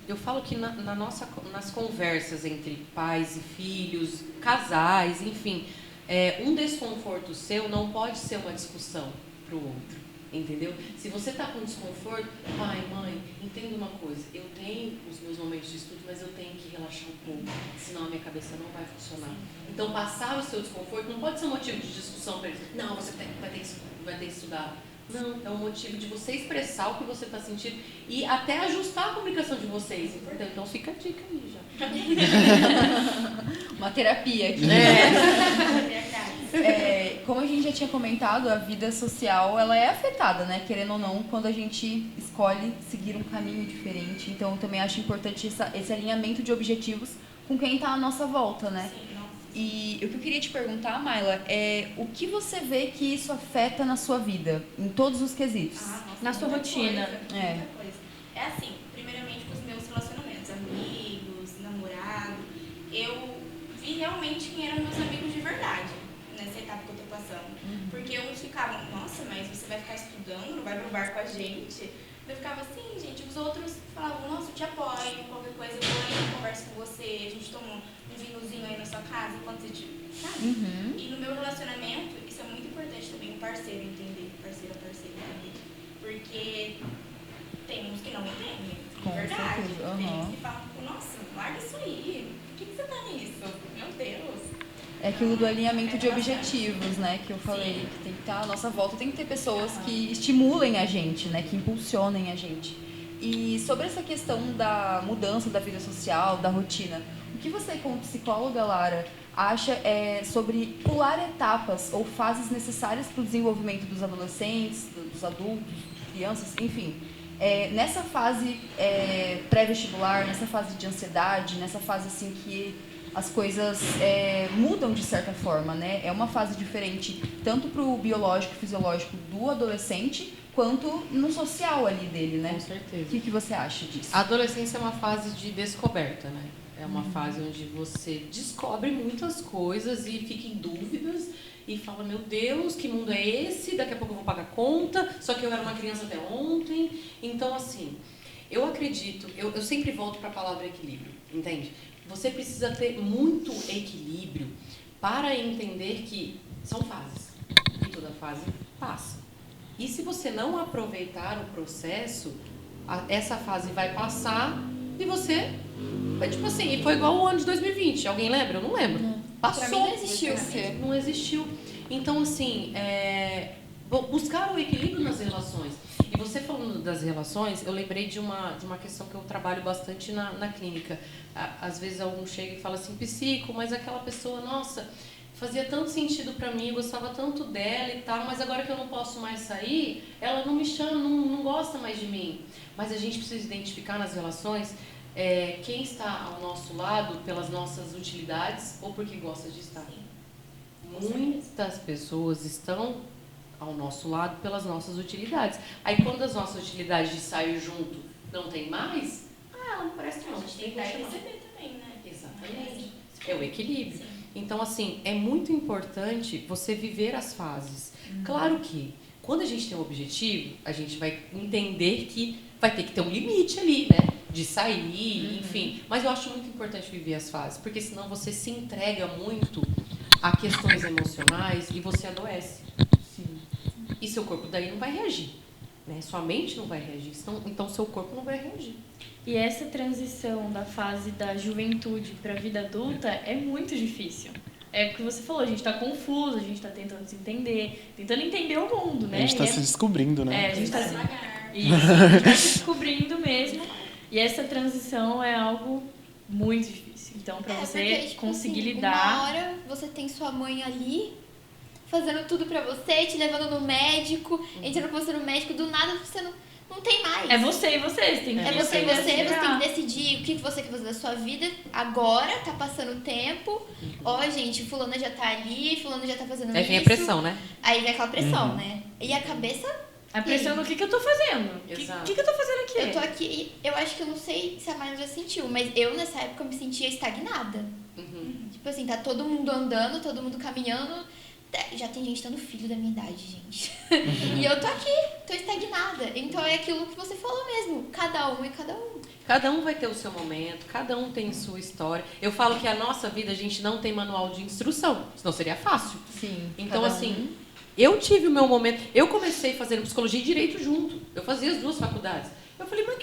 eu falo que nas conversas entre pais e filhos, casais, enfim, um desconforto seu não pode ser uma discussão para o outro, entendeu? Se você está com desconforto, pai, mãe, entenda uma coisa: eu tenho os meus momentos de estudo, mas eu tenho que relaxar um pouco, senão a minha cabeça não vai funcionar. Então, passar o seu desconforto não pode ser um motivo de discussão para eles. Não, você vai ter que estudar. Não, é um motivo de você expressar o que você está sentindo e até ajustar a comunicação de vocês. Então fica a dica aí já. Uma terapia aqui. Como a gente já tinha comentado, a vida social ela é afetada, né? Querendo ou não, quando a gente escolhe seguir um caminho diferente. Então, eu também acho importante esse alinhamento de objetivos com quem está à nossa volta, né? Sim, nossa. E o que eu queria te perguntar, Mayla, é o que você vê que isso afeta na sua vida, em todos os quesitos? Na sua rotina. Muita coisa. É assim, primeiramente com os meus relacionamentos, amigos, eu vi realmente quem eram meus amigos de verdade nessa etapa que eu tô passando. Porque uns ficavam, nossa, mas você vai ficar estudando, não vai pro bar com a gente? Eu ficava assim, gente, os outros falavam, nossa, eu te apoio, qualquer coisa, eu vou aí, converso com você, a gente toma um vinhozinho aí na sua casa, enquanto você sabe? E no meu relacionamento, isso é muito importante também, o parceiro entender, parceira entender. Porque tem uns que não entendem, Com verdade. certeza, Tem uns que falam, nossa, larga isso aí, por que você tá nisso? Meu Deus. É aquilo do alinhamento de objetivos, né? Que eu falei, que tem que estar à nossa volta, tem que ter pessoas que estimulem a gente, né? Que impulsionem a gente. E sobre essa questão da mudança da vida social, da rotina, o que você, como psicóloga, Lara, acha sobre pular etapas ou fases necessárias para o desenvolvimento dos adolescentes, dos adultos, crianças, enfim, nessa fase pré-vestibular, nessa fase de ansiedade, nessa fase assim que as coisas mudam de certa forma, né? É uma fase diferente tanto para o biológico, fisiológico do adolescente, quanto no social ali dele, né? Com certeza. O que você acha disso? A adolescência é uma fase de descoberta, né? É uma fase onde você descobre muitas coisas e fica em dúvidas e fala, meu Deus, que mundo é esse? Daqui a pouco eu vou pagar conta, só que eu era uma criança até ontem. Então, assim, eu acredito, eu sempre volto para a palavra equilíbrio, entende? Você precisa ter muito equilíbrio para entender que são fases e toda fase passa. E se você não aproveitar o processo, essa fase vai passar e você vai tipo assim, e foi igual o ano de 2020. Alguém lembra? Eu não lembro. Passou. Pra mim não existiu. Não existiu. Então, assim, buscar o equilíbrio nas relações. E você falando das relações, eu lembrei de uma questão que eu trabalho bastante na clínica. Às vezes algum chega e fala assim, psico, mas aquela pessoa, nossa, fazia tanto sentido pra mim, eu gostava tanto dela e tal, mas agora que eu não posso mais sair, ela não me chama, não gosta mais de mim. Mas a gente precisa identificar nas relações quem está ao nosso lado pelas nossas utilidades ou porque gosta de estar. Muitas pessoas estão ao nosso lado pelas nossas utilidades. Aí quando as nossas utilidades de sair junto não tem mais, ela não presta não. A gente tem que dar e receber também, né? Exatamente. É o equilíbrio. Sim. Então, assim, é muito importante você viver as fases. Claro que quando a gente tem um objetivo, a gente vai entender que vai ter que ter um limite ali, né? De sair, enfim. Mas eu acho muito importante viver as fases, porque senão você se entrega muito a questões emocionais e você adoece. Sim. E seu corpo daí não vai reagir, né? Sua mente não vai reagir, então seu corpo não vai reagir. E essa transição da fase da juventude para a vida adulta é muito difícil. É o que você falou, a gente está confuso, a gente está tentando se entender, tentando entender o mundo, né? A gente está se descobrindo, né? A gente está se descobrindo mesmo. E essa transição é algo muito difícil. Então, para você porque, tipo, conseguir assim, lidar... Uma hora você tem sua mãe ali, fazendo tudo pra você, te levando no médico, entrando com você no médico, do nada você não tem mais. É você e você tem que você tem decidir. que decidir o que você quer fazer da sua vida agora, tá passando o tempo. Ó, gente, fulano já tá ali, fulano já tá fazendo isso. Aí vem a pressão, né? Aí vem aquela pressão, né? E a cabeça... A pressão do que eu tô fazendo. O que eu tô fazendo aqui? Eu tô aqui, eu acho que eu não sei se a Maria já sentiu, mas eu nessa época me sentia estagnada. Tipo assim, tá todo mundo andando, todo mundo caminhando. Já tem gente tendo filho da minha idade, gente. E eu tô aqui, tô estagnada. Então é aquilo que você falou mesmo. Cada um é cada um. Cada um vai ter o seu momento, cada um tem sua história. Eu falo que a nossa vida, a gente não tem manual de instrução, senão seria fácil. Sim. Então, assim, eu tive o meu momento. Eu comecei fazendo psicologia e direito junto. Eu fazia as duas faculdades. Eu falei, mas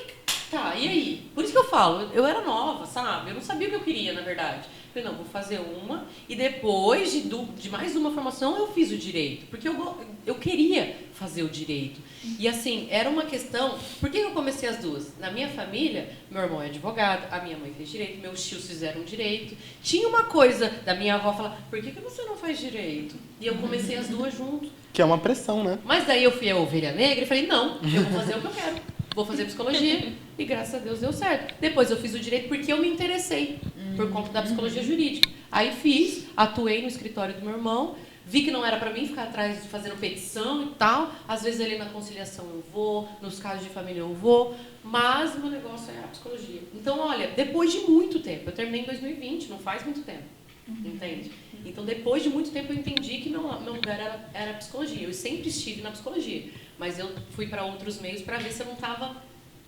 tá, e aí? Por isso que eu falo, eu era nova, sabe? Eu não sabia o que eu queria, na verdade. Falei, não, vou fazer uma e depois de mais uma formação eu fiz o direito, porque eu queria fazer o direito. E assim, era uma questão, por que eu comecei as duas? Na minha família, meu irmão é advogado, a minha mãe fez direito, meus tios fizeram direito. Tinha uma coisa da minha avó falar, por que você não faz direito? E eu comecei as duas junto. Que é uma pressão, né? Mas daí eu fui a ovelha negra e falei, não, eu vou fazer o que eu quero. Vou fazer psicologia e graças a Deus deu certo. Depois eu fiz o direito porque eu me interessei por conta da psicologia jurídica. Aí fiz, atuei no escritório do meu irmão, vi que não era pra mim ficar atrás fazendo petição e tal. Às vezes ali na conciliação eu vou, nos casos de família eu vou, mas o meu negócio é a psicologia. Então, olha, depois de muito tempo, eu terminei em 2020, não faz muito tempo, entende? Então, depois de muito tempo eu entendi que meu lugar era a psicologia. Eu sempre estive na psicologia, mas eu fui para outros meios para ver se eu não estava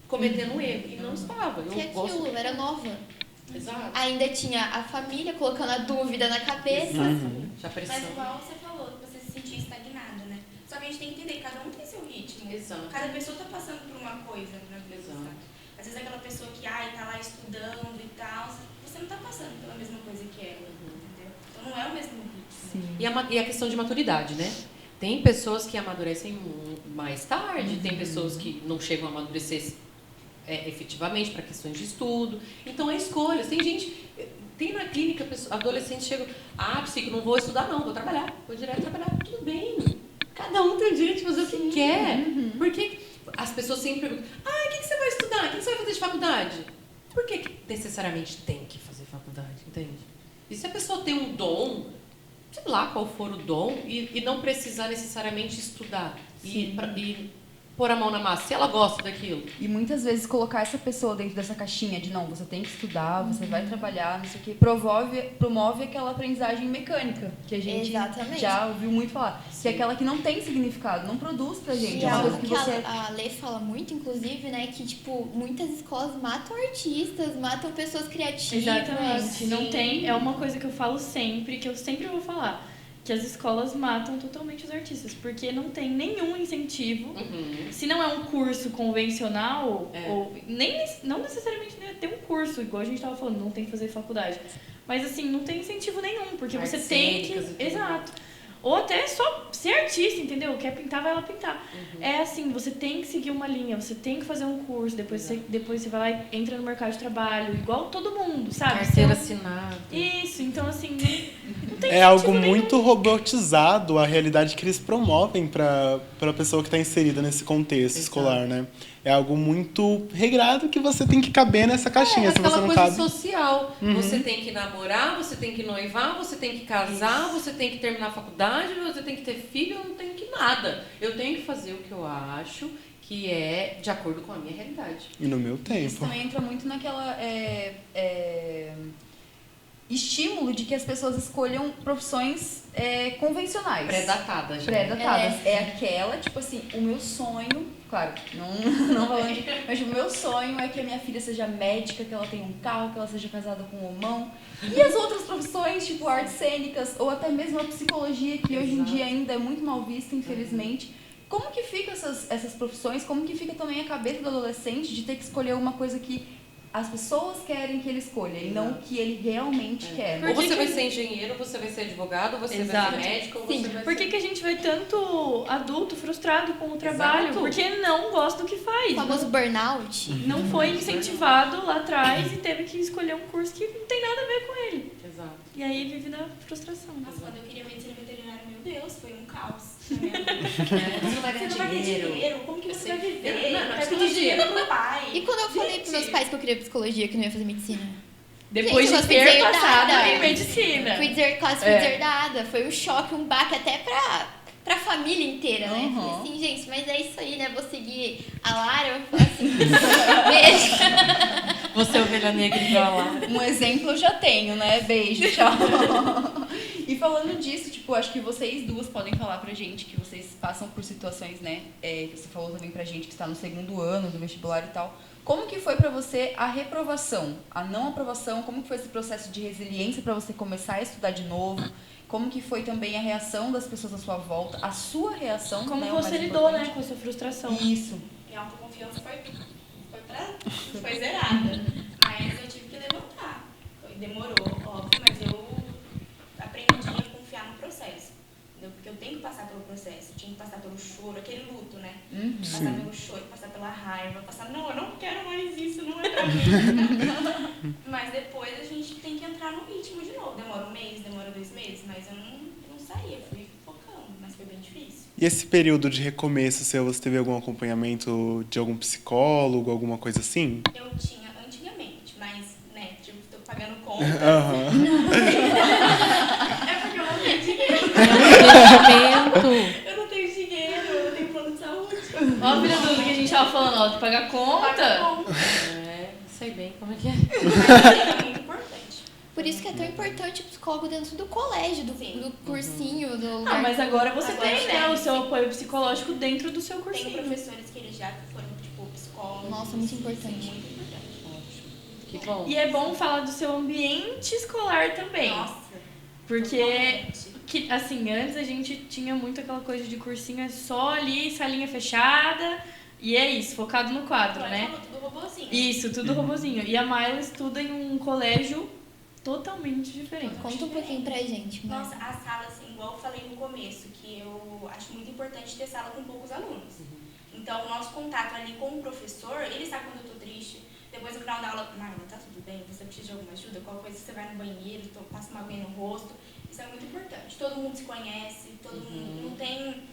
cometendo um erro. E não estava. Eu Que aquilo, era nova. Exato. Ainda tinha a família colocando a dúvida na cabeça. Exatamente. A pressão. Mas igual você falou, que você se sentia estagnado, né? Só que a gente tem que entender que cada um tem seu ritmo. Exato. Cada pessoa tá passando por uma coisa na vida. Exato. Sabe? Às vezes aquela pessoa que tá lá estudando e tal, você não tá passando pela mesma coisa que ela, entendeu? Então não é o mesmo ritmo. Sim. E a questão de maturidade, né? Tem pessoas que amadurecem mais tarde, tem pessoas que não chegam a amadurecer efetivamente para questões de estudo. Então é escolha. Tem na clínica adolescentes chegam, psico, não vou estudar não, vou trabalhar, vou direto trabalhar. Tudo bem. Cada um tem o direito de fazer o que quer. Porque as pessoas sempre perguntam, o que você vai estudar? O que você vai fazer de faculdade? Por que necessariamente tem que fazer faculdade, entende? E se a pessoa tem um dom, sei lá qual for o dom, e não precisar necessariamente estudar e pôr a mão na massa, se ela gosta daquilo. E muitas vezes colocar essa pessoa dentro dessa caixinha de não, você tem que estudar, você vai trabalhar, não sei o quê, promove aquela aprendizagem mecânica, que a gente Exatamente. já ouviu muito falar. Que é aquela que não tem significado, não produz pra gente. E É uma algo coisa que que você... a Lê fala muito, inclusive, né? Que, tipo, muitas escolas matam artistas, matam pessoas criativas. Exatamente. Não tem. É uma coisa que eu falo sempre, que eu sempre vou falar. Que as escolas matam totalmente os artistas, porque não tem nenhum incentivo. Se não é um curso convencional, ou não necessariamente ter um curso, igual a gente estava falando, não tem que fazer faculdade. Mas assim, não tem incentivo nenhum, porque você tem que... Exato. Ou até só ser artista, entendeu? Quer pintar, vai lá pintar. É assim, você tem que seguir uma linha, você tem que fazer um curso, depois você vai lá e entra no mercado de trabalho, igual todo mundo, sabe? Carteira assinada. Isso, então assim, não tem É algo incentivo nenhum. muito robotizado a realidade que eles promovem para a pessoa que está inserida nesse contexto escolar, né? É algo muito regrado que você tem que caber nessa caixinha. Se você não coisa cabe... social. Você tem que namorar, você tem que noivar, você tem que casar, você tem que terminar a faculdade, você tem que ter filho, eu não tenho que nada. Eu tenho que fazer o que eu acho que é de acordo com a minha realidade. E no meu Isso tempo. também entra muito naquela estímulo de que as pessoas escolham profissões convencionais. Pré-datadas já. Pré-datadas. É aquela, tipo assim, o meu sonho, claro, não falando, mas o meu sonho é que a minha filha seja médica, que ela tenha um carro, que ela seja casada com um homão. E as outras profissões, tipo artes cênicas, ou até mesmo a psicologia, que hoje em dia ainda é muito mal vista, infelizmente. Como que fica essas profissões? Como que fica também a cabeça do adolescente de ter que escolher uma coisa que as pessoas querem que ele escolha e não o que ele realmente quer? Ou você vai ser engenheiro, ou você vai ser advogado, ou você vai ser médico, ou você vai Por ser... que a gente vê tanto adulto frustrado com o trabalho? Exato. Porque não gosta do que faz. O famoso burnout. Não foi incentivado lá atrás e teve que escolher um curso que não tem nada a ver com ele. Exato. E aí vive na frustração. Nossa, quando eu queria medicina veterinária, meu Deus, foi um caos. Na minha vida. Você não vai Você ganhar não vai ter dinheiro. dinheiro, como que você vai viver? Não, Vai psicologia. pedir dinheiro pro pai. E quando eu falei pros meus pais que eu queria psicologia, que não ia fazer medicina? Depois Gente, de eu fui ter deserdada. passado em medicina. Fui deserdada. Foi um choque, um baque até pra família inteira, né? Uhum. Falei assim, gente, mas é isso aí, né? Vou seguir a Lara. Eu falei assim, beijo. Você é ovelha negra igual lá. Um exemplo eu já tenho, né? Beijo, tchau. E falando disso, tipo, acho que vocês duas podem falar pra gente que vocês passam por situações, né? Que você falou também pra gente que está no segundo ano do vestibular e tal. Como que foi pra você a reprovação, a não aprovação? Como que foi esse processo de resiliência pra você começar a estudar de novo? Como que foi também a reação das pessoas à sua volta? A sua reação, Como né? o você mais lidou, né, importante. com a sua frustração? Isso. Minha autoconfiança foi zerada. Mas eu tive que levantar. Demorou, óbvio, mas eu aprendi a confiar no processo. Entendeu? Porque eu tenho que passar pelo processo, eu tinha que passar pelo choro, aquele luto, né? Passar pelo choro, passar pela raiva, passar, não, eu não quero mais isso, não é pra mim. Mas depois a gente tem que entrar no ritmo de novo. Demora um mês, demora 2 meses, mas eu não saía, fui focando, mas foi bem difícil. E esse período de recomeço seu, você teve algum acompanhamento de algum psicólogo, alguma coisa assim? Eu tinha antigamente, mas, né, tipo, tô pagando conta. Aham. É porque eu não tenho dinheiro. investimento. Eu não tenho dinheiro, eu não tenho plano de saúde. Ó, a filha do que a gente tava falando, ó, de pagar conta. Sei bem como é que é. É muito importante. Por isso que é tão importante o psicólogo dentro do colégio, do cursinho, do lugar. Ah, mas agora você Agora tem, tem, né, o seu sim. apoio psicológico dentro do seu Tem cursinho. professores que eles já foram, tipo, psicólogos. Nossa, muito importante. Sim, muito importante. Que bom. E é bom falar do seu ambiente escolar também. Nossa. Porque, totalmente. que, assim, antes a gente tinha muito aquela coisa de cursinho é só ali, salinha fechada, e é isso, focado no quadro, Agora né? falou tudo robozinho. Isso, tudo robozinho. E a Mayla estuda em um colégio totalmente diferente. Conta um pouquinho pra gente. Mar. Nossa, a sala, assim, igual eu falei no começo, que eu acho muito importante ter sala com poucos alunos. Então, o nosso contato ali com o professor, ele sabe quando eu tô triste. Depois, no final da aula, Marla, tá tudo bem? Você precisa de alguma ajuda? Qualquer coisa, você vai no banheiro, passa uma aguinha no rosto. Isso é muito importante. Todo mundo se conhece, todo mundo não tem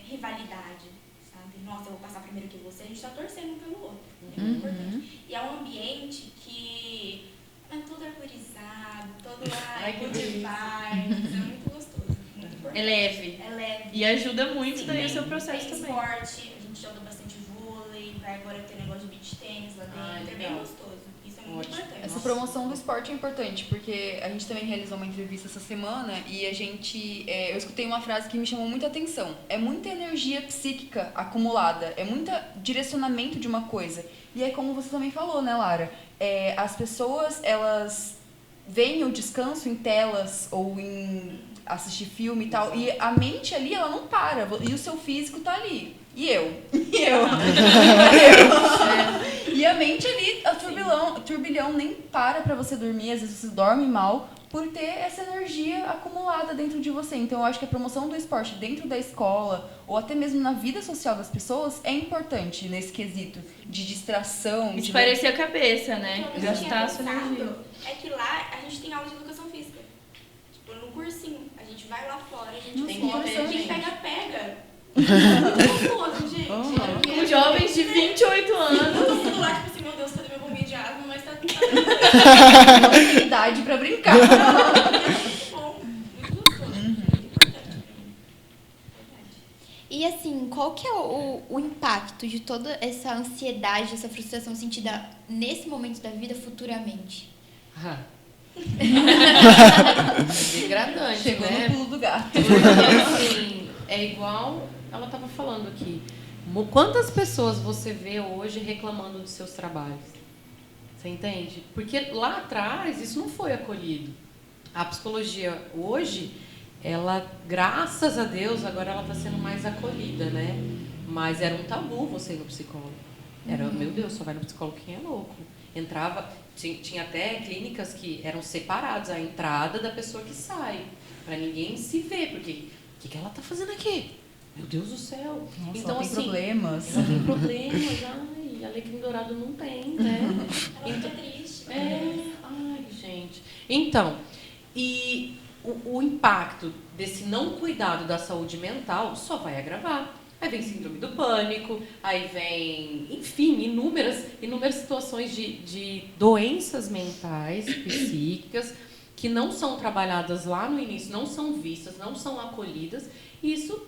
rivalidade, sabe? Nossa, eu vou passar primeiro que você. A gente tá torcendo um pelo outro. É muito importante. E é um ambiente que é todo arborizado, todo good vibes. É muito gostoso. Muito importante. É leve. É leve. E ajuda muito Sim, daí o seu processo tem também. esporte, a gente joga bastante vôlei, vai agora ter negócio de beach tênis lá dentro, é bem legal. gostoso. Isso é muito importante. Essa promoção do esporte é importante, porque a gente também realizou uma entrevista essa semana e a gente, eu escutei uma frase que me chamou muita atenção. É muita energia psíquica acumulada, é muito direcionamento de uma coisa. E aí, como você também falou, né, Lara? As pessoas, elas veem o descanso em telas ou em assistir filme e tal, e a mente ali, ela não para, e o seu físico tá ali. E eu. E a mente ali, o turbilhão nem para pra você dormir, às vezes você dorme mal, por ter essa energia acumulada dentro de você. Então eu acho que a promoção do esporte dentro da escola, ou até mesmo na vida social das pessoas, é importante nesse quesito de distração. De Espairecer a cabeça, né? Então, eu Gastar tinha a sua energia. pensado, é que lá a gente tem aula de educação física. Tipo, no cursinho. A gente vai lá fora, a gente Tem corre, que ter, quem gente. pega. Muito gostoso, gente. Com jovens de 28 anos. Todo mundo lá, tipo assim, meu Deus, cadê meu bombinho de água? Mas tá não tem idade pra brincar. muito bom. Muito gostoso. Muito importante. E assim, qual que é o impacto de toda essa ansiedade, essa frustração sentida nesse momento da vida futuramente? Degradante, Chegou né? no pulo do gato. Porque, assim, é igual ela estava falando aqui. Quantas pessoas você vê hoje reclamando dos seus trabalhos? Você entende? Porque lá atrás isso não foi acolhido. A psicologia hoje, ela, graças a Deus, agora ela está sendo mais acolhida, né? Mas era um tabu você ir no psicólogo. Era, meu Deus, só vai no psicólogo quem é louco. Entrava, tinha até clínicas que eram separadas, a entrada da pessoa que sai, para ninguém se ver, porque o que ela está fazendo aqui? Meu Deus do céu. Nossa, então, ela tem assim, problemas. ela tem problemas, ai, alecrim dourado não tem, né? Ela fica triste. Ai, gente. Então, e o impacto desse não cuidado da saúde mental só vai agravar. Aí vem síndrome do pânico, aí vem, enfim, inúmeras situações de doenças mentais, psíquicas, que não são trabalhadas lá no início, não são vistas, não são acolhidas, e isso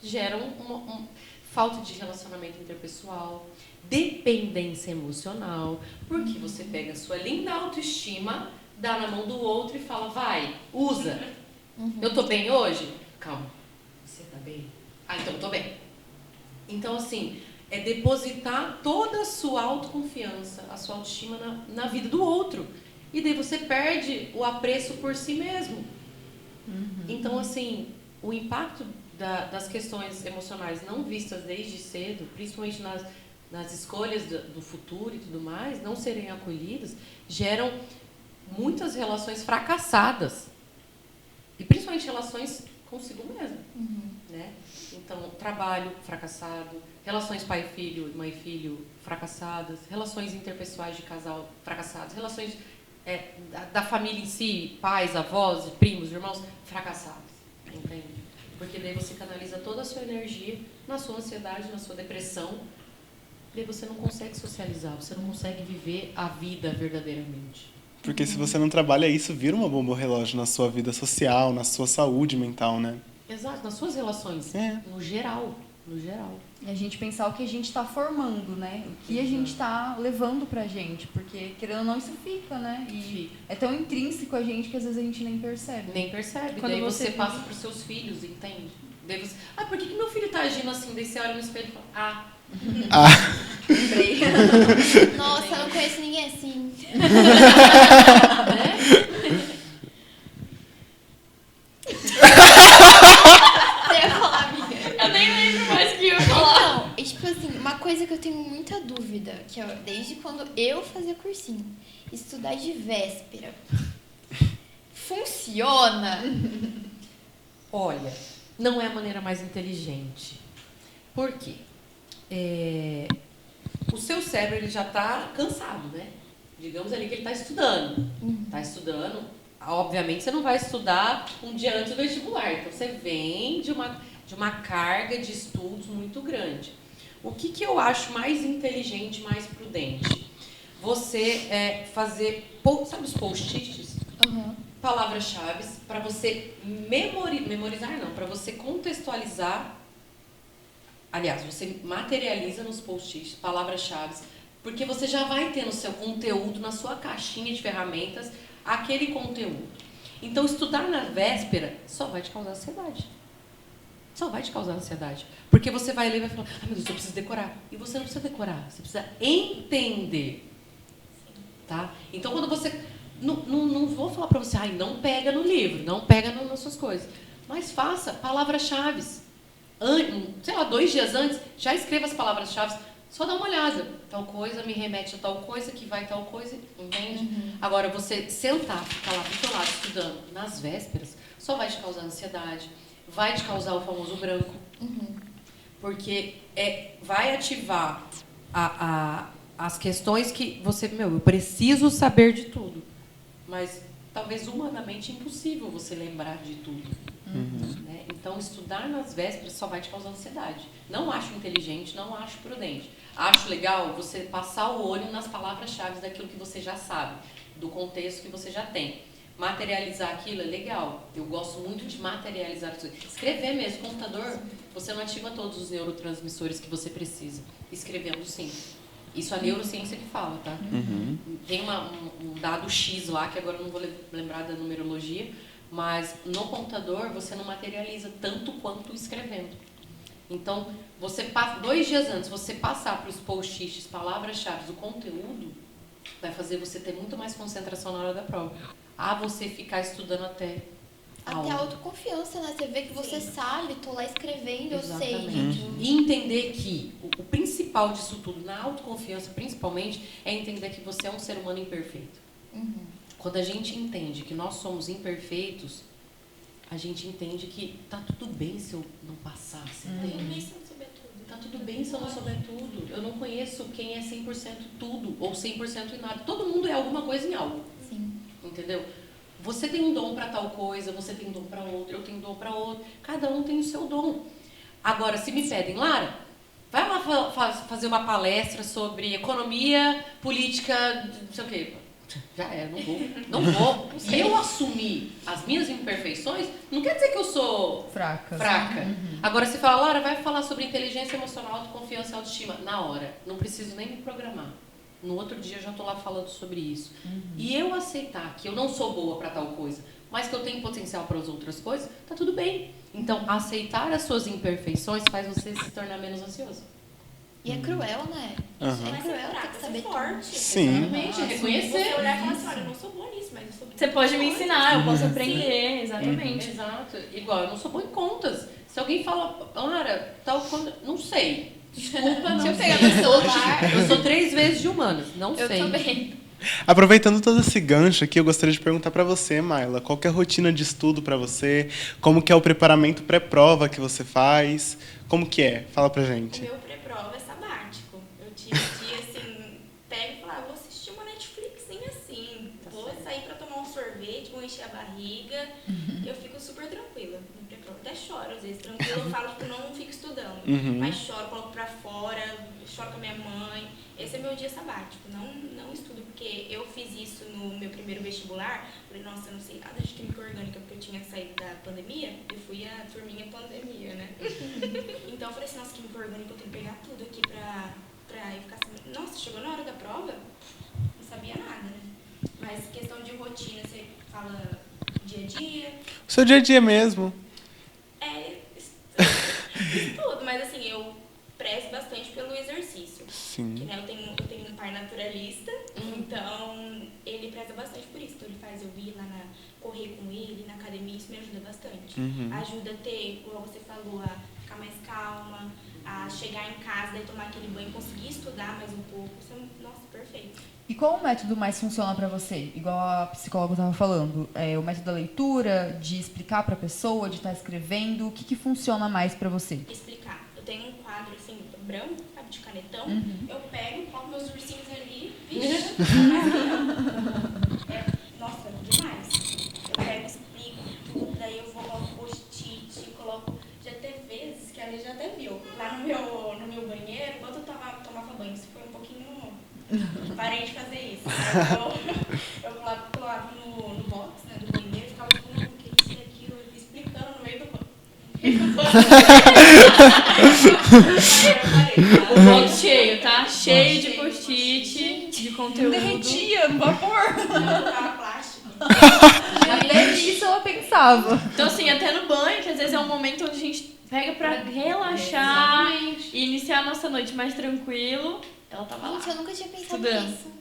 gera uma falta de relacionamento interpessoal, dependência emocional, porque você pega a sua linda autoestima, dá na mão do outro e fala, vai, usa. Eu tô bem hoje? Calma, você tá bem? Ah, então eu tô bem. Então, assim, é depositar toda a sua autoconfiança, a sua autoestima na vida do outro. E daí você perde o apreço por si mesmo. Então, assim, o impacto das questões emocionais não vistas desde cedo, principalmente nas escolhas do futuro e tudo mais, não serem acolhidas, geram muitas relações fracassadas. E principalmente relações consigo mesmo. Né? Então, trabalho fracassado, relações pai e filho, mãe e filho fracassadas, relações interpessoais de casal fracassadas, relações da família em si, pais, avós, primos, irmãos, fracassados. Entende? Porque daí você canaliza toda a sua energia na sua ansiedade, na sua depressão, e daí você não consegue socializar, você não consegue viver a vida verdadeiramente. Porque se você não trabalha isso, vira uma bomba relógio na sua vida social, na sua saúde mental, né? Exato, nas suas relações. É. No geral. No geral. E a gente pensar o que a gente está formando, né? O que a gente está levando pra gente. Porque, querendo ou não, isso fica, né? E Fica. é tão intrínseco a gente que às vezes a gente nem percebe. Nem percebe. Quando Daí você você passa pros seus filhos, entende? Daí você, por que meu filho tá agindo assim? Daí você olha no espelho e fala, Lembrei. Nossa, eu não conheço ninguém assim. né? Você ia falar, amiga. Eu nem lembro mais que eu ia falar. Então, e, tipo assim, uma coisa que eu tenho muita dúvida, que é desde quando eu fazia cursinho, estudar de véspera. Funciona? Olha, não é a maneira mais inteligente. Por quê? O seu cérebro ele já está cansado, né? Digamos ali que ele está estudando. Está estudando. Obviamente, você não vai estudar um dia antes do vestibular. Então, você vem de uma carga de estudos muito grande. O que eu acho mais inteligente, mais prudente? Você fazer, sabe os post-its? Uhum. Palavras-chave para você memorizar, não, para você contextualizar. Aliás, você materializa nos post-its palavras-chave, porque você já vai ter no seu conteúdo, na sua caixinha de ferramentas, aquele conteúdo. Então, estudar na véspera só vai te causar ansiedade. Só vai te causar ansiedade. Porque você vai ler e vai falar, meu Deus, eu preciso decorar. E você não precisa decorar, você precisa entender. Tá? Então, quando você... Não vou falar para você, não pega no livro, não pega nas suas coisas. Mas faça palavras-chave. Sei lá, 2 dias antes, já escreva as palavras-chave. Só dá uma olhada. Tal coisa me remete a tal coisa, que vai tal coisa, entende? Agora, você sentar, ficar lá do seu lado estudando nas vésperas, só vai te causar ansiedade, vai te causar o famoso branco. Porque vai ativar as questões que você, eu preciso saber de tudo. Mas talvez humanamente impossível você lembrar de tudo. Né? Então, estudar nas vésperas só vai te causar ansiedade. Não acho inteligente, não acho prudente. Acho legal você passar o olho nas palavras-chave daquilo que você já sabe, do contexto que você já tem. Materializar aquilo é legal. Eu gosto muito de materializar as coisas. Escrever mesmo, computador, você não ativa todos os neurotransmissores que você precisa. Escrevendo, sim. Isso é a neurociência que fala, tá? Tem um dado X lá, que agora eu não vou lembrar da numerologia, mas no computador você não materializa tanto quanto escrevendo. Então, 2 dias antes, você passar para os post-its, palavras-chave, o conteúdo, vai fazer você ter muito mais concentração na hora da prova. Você ficar estudando até a autoconfiança, né? Você vê que você sabe, tô lá escrevendo, Exatamente. eu sei, gente. E entender que o principal disso tudo, na autoconfiança principalmente, é entender que você é um ser humano imperfeito. Quando a gente entende que nós somos imperfeitos, a gente entende que tá tudo bem se eu não passar, você entende? Tá tudo bem se eu não souber tudo. Eu não conheço quem é 100% tudo ou 100% em nada. Todo mundo é alguma coisa em algo. Sim. Entendeu? Você tem um dom para tal coisa, você tem um dom para outra, eu tenho um dom para outro. Cada um tem o seu dom. Agora, se me pedem, Lara, vai lá fazer uma palestra sobre economia, política, não sei o quê. Já é, não vou. Não vou. E eu assumir as minhas imperfeições, não quer dizer que eu sou Fraca. Agora, se fala, Lara, vai falar sobre inteligência emocional, autoconfiança e autoestima. Na hora. Não preciso nem me programar. No outro dia eu já estou lá falando sobre isso. E eu aceitar que eu não sou boa para tal coisa, mas que eu tenho potencial para as outras coisas, tá tudo bem. Então, aceitar as suas imperfeições faz você se tornar menos ansioso. E é cruel, né? Uhum. É cruel ter que saber forte. Sim. Exatamente, reconhecer. Você olhar e falar assim, olha, eu não sou boa nisso, mas eu sou boa. Você pode me ensinar, eu posso aprender, exatamente. Exato. Igual, eu não sou boa em contas. Se alguém fala, Lara, tal coisa, não sei. Desculpa, não Se eu sei. pegar meu celular, Eu sou 3 vezes de humanas, não eu sei. também. Aproveitando todo esse gancho aqui, eu gostaria de perguntar para você, Mayla, qual que é a rotina de estudo para você? Como que é o preparamento pré-prova que você faz? Como que é? Fala pra O gente. meu pré-prova é sabático. Eu tiro dia assim, pego e falo, vou assistir uma Netflixinha assim, Tá vou certo. sair pra tomar um sorvete, vou encher a barriga. Eu fico super tranquila. Até choro às vezes, tranquila, eu falo que não fico estudando. Mas choro, coloco pra fora, choro com a minha mãe. Esse é meu dia sabático, não estudo, porque eu fiz isso no meu primeiro vestibular. Falei, nossa, eu não sei nada de química orgânica, porque eu tinha saído da pandemia. Eu fui a turminha pandemia, né? Então eu falei assim, nossa, química orgânica, eu tenho que pegar tudo aqui pra eu ficar assim. Nossa, chegou na hora da prova, não sabia nada, né? Mas questão de rotina, você fala dia a dia, O seu dia a dia mesmo. estudo, mas assim, eu prezo bastante pelo exercício. Sim. Que, né, eu tenho um pai naturalista, então ele preza bastante por isso. Então ele faz eu ir lá correr com ele, na academia, isso me ajuda bastante. Ajuda a ter, como você falou, a ficar mais calma, a chegar em casa, daí tomar aquele banho, conseguir estudar mais um pouco. Isso é, nossa, perfeito. E qual o método mais funciona pra você? Igual a psicóloga estava falando, o método da leitura, de explicar pra pessoa, de estar escrevendo, o que funciona mais pra você? Explicar. Eu tenho um quadro assim, branco, sabe, de canetão. Eu pego, coloco meus ursinhos ali, vixe, mais que eu. Nossa, demais. Eu pego, explico tudo, daí eu vou, coloco post-it, coloco. Já teve vezes que a Lê já até viu. Lá no meu banheiro, enquanto eu tomava banho, isso foi um pouquinho. Parei de fazer isso. Eu colava no box, né, do banheiro, ficava falando o que é isso e aquilo, explicando no meio do banho. O box cheio, tá? Cheio de post-it, de conteúdo. Derretia no vapor. Eu colocava plástico. Até isso ela pensava. Então, assim, até no banho, que às vezes é um momento onde a gente pega pra relaxar e iniciar a nossa noite mais tranquilo. Ela tava lá. Gente, eu nunca tinha pensado Estudando. nisso.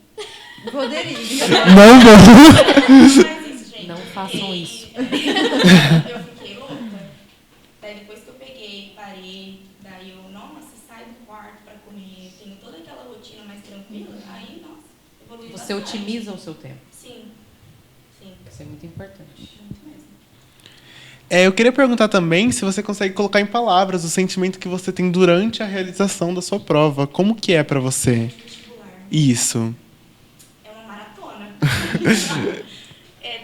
Poderia. Não, Faz isso, gente. Não façam isso. Eu fiquei louca. Daí depois que eu peguei, parei, daí eu, nossa, saio do quarto pra comer, tenho toda aquela rotina mais tranquila, aí, nossa, evolui Você bastante. otimiza o seu tempo. Sim, Isso é muito importante. muito mesmo. Eu queria perguntar também se você consegue colocar em palavras o sentimento que você tem durante a realização da sua prova. Como que é pra você? Vestibular. Isso. É uma maratona.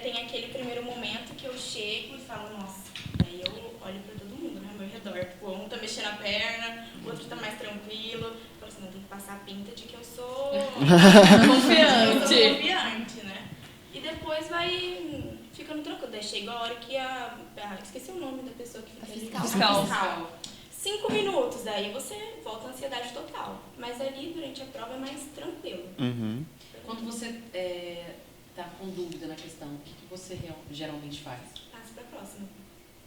Tem aquele primeiro momento que eu chego e falo, nossa, daí eu olho pra todo mundo, né, ao meu redor. Tipo, um tá mexendo a perna, o outro tá mais tranquilo. Eu falo assim, não, tem que passar a pinta de que eu sou Confiante. eu sou confiante, né? E depois vai ficando tranquilo. Daí chega a hora que esqueci o nome da pessoa que fica ali. Fiscal. 5 minutos, aí você volta à ansiedade total. Mas ali, durante a prova, é mais tranquilo. Quando você tá com dúvida na questão, o que você geralmente faz? Passo pra próxima.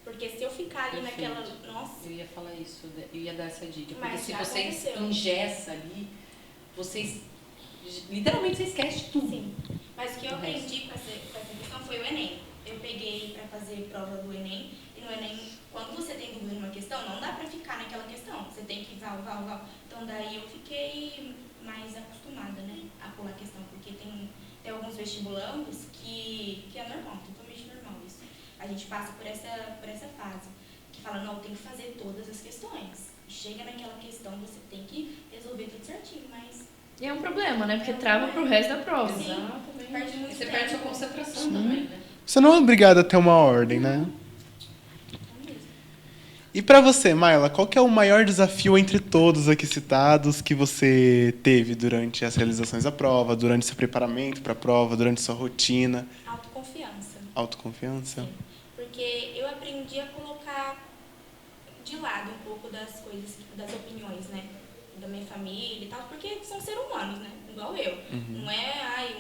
Porque se eu ficar ali Perfeito. naquela... Nossa, Eu ia falar isso, eu ia dar essa dica. Porque Mas se já você aconteceu. engessa ali, literalmente você esquece de tudo. sim. Mas o que eu O resto. aprendi com essa questão foi o Enem. Eu peguei pra fazer prova do Enem. E no Enem, quando você tem dúvida numa questão, não dá pra ficar naquela questão. Você tem que val. Então daí eu fiquei mais acostumada, né, a pular a questão. Porque tem alguns vestibulandos que é normal, totalmente normal isso. A gente passa por essa fase. Que fala, não, tem que fazer todas as questões. Chega naquela questão, você tem que resolver tudo certinho, mas... E é um problema, né? Porque trava pro resto da prova. Sim. Exatamente. Perde muito E você tempo. perde sua concentração também, né? Você não é obrigado a ter uma ordem, né? E pra você, Mayla, qual que é o maior desafio entre todos aqui citados que você teve durante as realizações da prova, durante seu preparamento para a prova, durante sua rotina? Autoconfiança. Autoconfiança? Sim. Porque eu aprendi a colocar de lado um pouco das coisas, das opiniões, né? Da minha família e tal, porque são seres humanos, né? Igual eu. Não é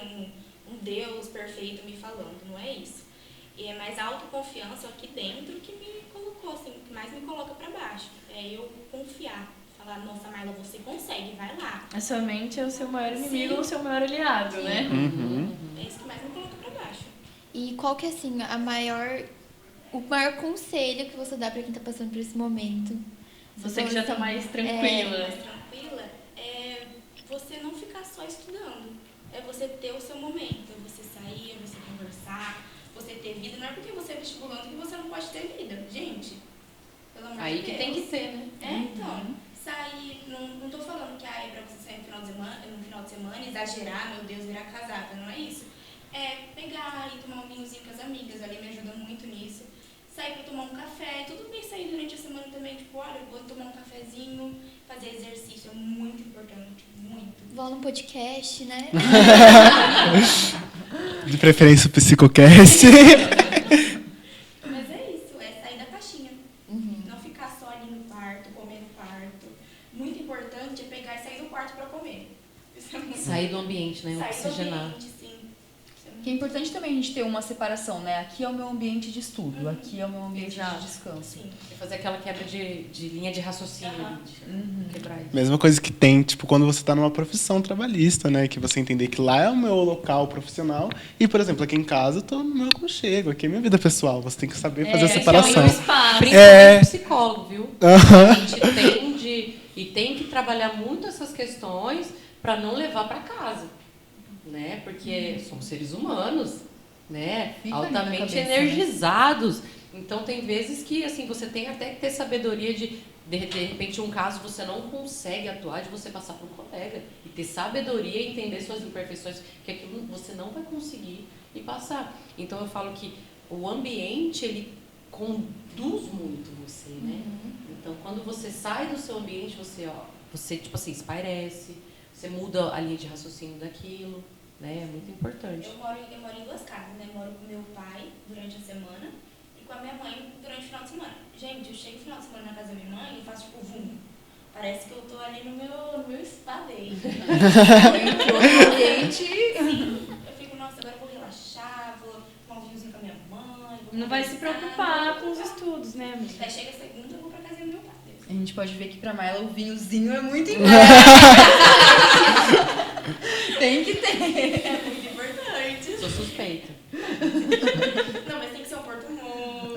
um Deus perfeito me falando, não é isso. E é mais a autoconfiança aqui dentro que me colocou, assim, que mais me coloca pra baixo. É eu confiar. Falar, nossa, Mayla, você consegue, vai lá. A sua mente é o seu maior inimigo Sim. ou o seu maior aliado, né? É isso que mais me coloca pra baixo. E qual que é, assim, o maior conselho que você dá pra quem tá passando por esse momento? Você que já tá mais Mais tranquila. tranquila é você não ficar só estudando. É você ter o seu momento. É você sair, é você conversar, você ter vida. Não é porque você é vestibulando que você não pode ter vida. Gente, pelo amor Aí de que Deus. tem que ser, né? Então, sair, não tô falando que é pra você sair no final de semana, exagerar, meu Deus, virar casada, não é isso. É pegar e tomar um vinhozinho com as amigas, ali me ajuda muito nisso. Sair pra tomar um café, tudo bem sair durante a semana também, tipo, olha, eu vou tomar um cafezinho, fazer exercício, é muito importante, muito. Vou no podcast, né? De preferência o Psicocast. Mas é isso, é sair da caixinha. Não ficar só ali no quarto, comer no quarto. Muito importante é pegar e sair do quarto pra comer. Isso é muito Sair do ambiente, né? Sair do Oxigenar. ambiente, sim. Isso é muito Que é importante também a gente ter uma separação, né? Aqui é o meu ambiente de estudo, aqui é o meu ambiente Exato. de descanso. Sim. E fazer aquela quebra de linha de raciocínio. Aham. Quebrar isso. Mesma coisa que tem, tipo, quando você tá numa profissão trabalhista, né? Que você entender que lá é o meu local profissional. E, por exemplo, aqui em casa eu tô no meu aconchego, aqui é minha vida pessoal. Você tem que saber fazer a separação. Principalmente psicólogo, viu? A gente tem que trabalhar muito essas questões para não levar para casa, né? Porque somos seres humanos, né? Fica ali na Altamente cabeça, né? energizados. Então tem vezes que assim você tem até que ter sabedoria de repente um caso você não consegue atuar, de você passar para um colega e ter sabedoria e entender suas imperfeições, que aquilo você não vai conseguir e passar. Então eu falo que o ambiente ele conduz muito você, né? Então quando você sai do seu ambiente, você tipo assim, espairece, você muda a linha de raciocínio daquilo, né? É muito importante. Eu moro em duas casas, né? Moro com meu pai durante a semana e com a minha mãe durante o final de semana. Gente, eu chego no final de semana na casa da minha mãe e faço tipo vum. Parece que eu tô ali no meu spa day. Sim, eu fico, nossa, agora eu vou relaxar, vou tomar um vinhozinho com a minha mãe. Não vai se preocupar com os estudos, né, amiga? Daí chega a segunda, eu vou pra casinha do meu pai. A gente pode ver que pra Mayla o vinhozinho é muito importante. Tem que ter. É muito importante. Sou suspeita. Não, mas tem que ser um Porto Novo.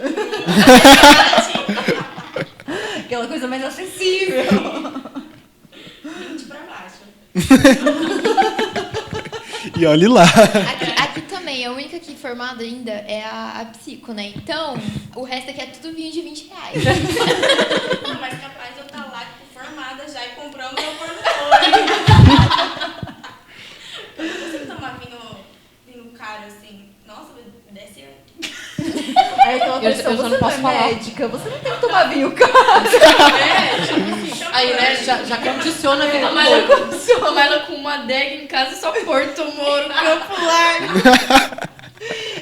Aquela coisa mais acessível. 20 pra baixo. E olhe lá. Aqui também, a única aqui formada ainda é a psico, né? Então, o resto aqui é tudo vinho de R$20. Não, mas capaz de eu estar lá, tipo, formada já e comprando meu portfólio. Eu não consigo tomar vinho caro assim. Nossa, desce. Aí aquela Eu pessoa, já não você posso não é falar. médica, você não tem que tomar vinho caro. Aí, né, já condiciona a vida do Mas outro. ela com uma adega em casa, só Porto Moro, Campo Largo.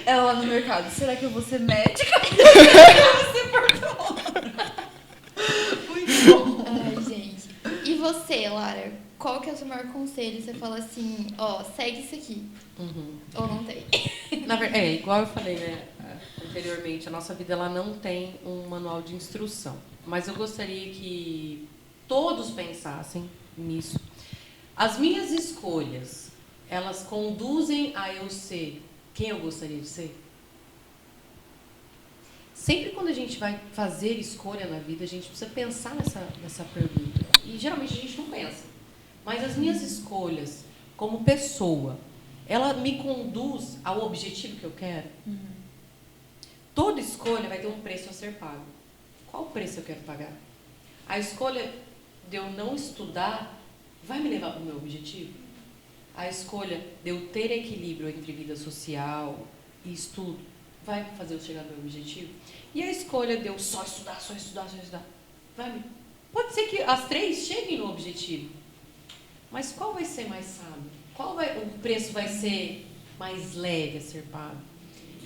Ela lá no mercado, será que eu vou ser médica? Eu vou ser portadora. Muito bom. Ai, gente. E você, Lara? Qual que é o seu maior conselho? Você fala assim, ó, segue isso aqui. Ou não tem? Igual eu falei, né, anteriormente, a nossa vida ela não tem um manual de instrução. Mas eu gostaria que todos pensassem nisso. As minhas escolhas, elas conduzem a eu ser quem eu gostaria de ser? Sempre quando a gente vai fazer escolha na vida, a gente precisa pensar nessa pergunta. E geralmente a gente não pensa. Mas as minhas escolhas, como pessoa, ela me conduz ao objetivo que eu quero? Toda escolha vai ter um preço a ser pago. Qual preço eu quero pagar? A escolha de eu não estudar vai me levar para o meu objetivo? A escolha de eu ter equilíbrio entre vida social e estudo vai fazer eu chegar ao meu objetivo? E a escolha de eu só estudar, pode ser que as três cheguem no objetivo. Mas qual vai ser mais sábio? O preço vai ser mais leve a ser pago?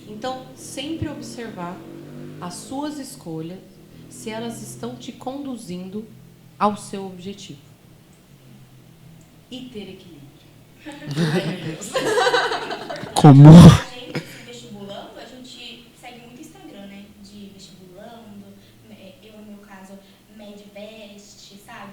Então, sempre observar as suas escolhas, se elas estão te conduzindo ao seu objetivo. E ter equilíbrio. Ai, meu Deus. Como? A gente, assim, vestibulando, a gente segue muito Instagram, né? De vestibulando, eu, no meu caso, Medvest, sabe?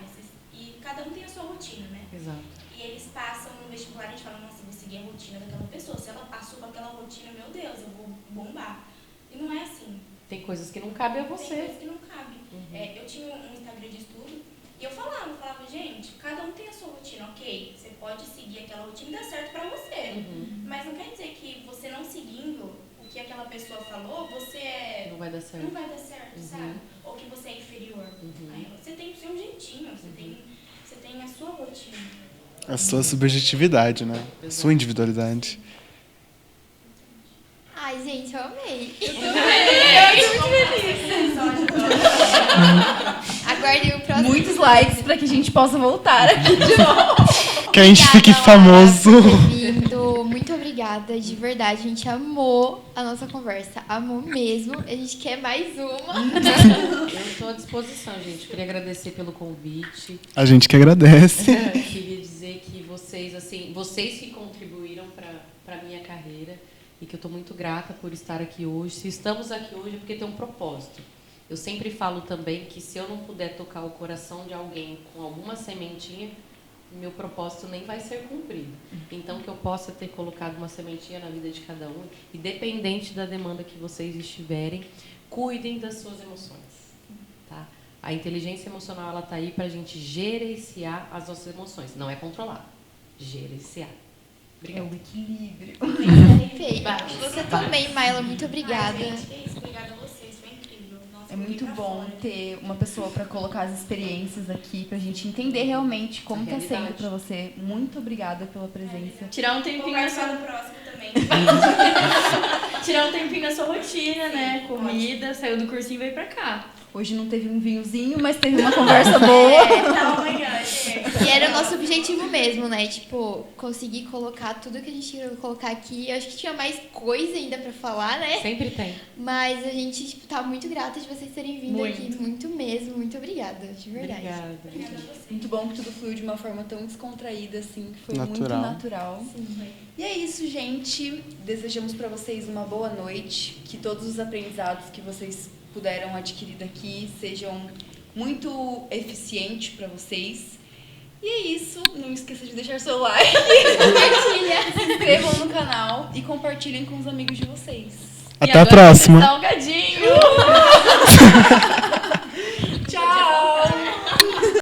E cada um tem a sua rotina, né? Exato. E eles passam no vestibular e a gente fala, nossa, eu vou seguir a rotina daquela pessoa. Se ela passou com aquela rotina, meu Deus, eu vou bombar. E não é assim. Tem coisas que não cabem a Tem você. coisas que não cabem. Eu tinha um Instagram de estudo e eu falava, gente, cada um tem a sua rotina, ok? Você pode seguir aquela rotina e dar certo pra você. Mas não quer dizer que você não seguindo o que aquela pessoa falou, Não vai dar certo. não vai dar certo, sabe? Ou que você é inferior. Aí você tem o seu jeitinho, você tem a sua rotina. A sua subjetividade, né? A sua individualidade. Ai, gente, eu amei. Aguardem o próximo. Muitos likes pra que a gente possa voltar aqui de novo. Que a gente fique Obrigada, famoso. Lara, por ter vindo. Muito obrigada, de verdade. A gente amou a nossa conversa. Amou mesmo. A gente quer mais uma. Eu estou à disposição, gente. Queria agradecer pelo convite. A gente que agradece. Queria dizer que vocês, assim, vocês que contribuíram para a minha carreira e que eu estou muito grata por estar aqui hoje. Se estamos aqui hoje é porque tem um propósito. Eu sempre falo também que se eu não puder tocar o coração de alguém com alguma sementinha, meu propósito nem vai ser cumprido. Então, que eu possa ter colocado uma sementinha na vida de cada um, independente da demanda que vocês estiverem, cuidem das suas emoções. Tá? A inteligência emocional ela está aí para a gente gerenciar as nossas emoções. Não é controlar, gerenciar. Obrigada. É o equilíbrio. Perfeito. Você também, Maila. Muito obrigada. Ai, gente, que isso. Obrigada a vocês. Foi incrível. Nossa, É muito pra bom fora. ter uma pessoa para colocar as experiências aqui, pra gente entender realmente como A tá sendo realidade. para você. Muito obrigada pela presença. Tirar um Vou tempinho na participar sua, do próximo também. tirar um tempinho na sua rotina, né? Comida, saiu do cursinho e veio pra cá. Hoje não teve um vinhozinho, mas teve uma conversa boa. Oh my God. E era o nosso objetivo mesmo, né? Tipo, conseguir colocar tudo que a gente queria colocar aqui. Eu acho que tinha mais coisa ainda pra falar, né? Sempre tem. Mas a gente, tipo, tá muito grata de vocês terem vindo Muito. aqui. Muito mesmo. Muito obrigada, de verdade. Obrigada. Muito bom que tudo fluiu de uma forma tão descontraída, assim, que foi Natural. muito natural. E é isso, gente. Desejamos para vocês uma boa noite. Que todos os aprendizados que vocês puderam adquirir daqui sejam muito eficientes para vocês. E é isso. Não esqueça de deixar seu like, se inscrevam no canal e compartilhem com os amigos de vocês. Até a próxima. Salgadinho!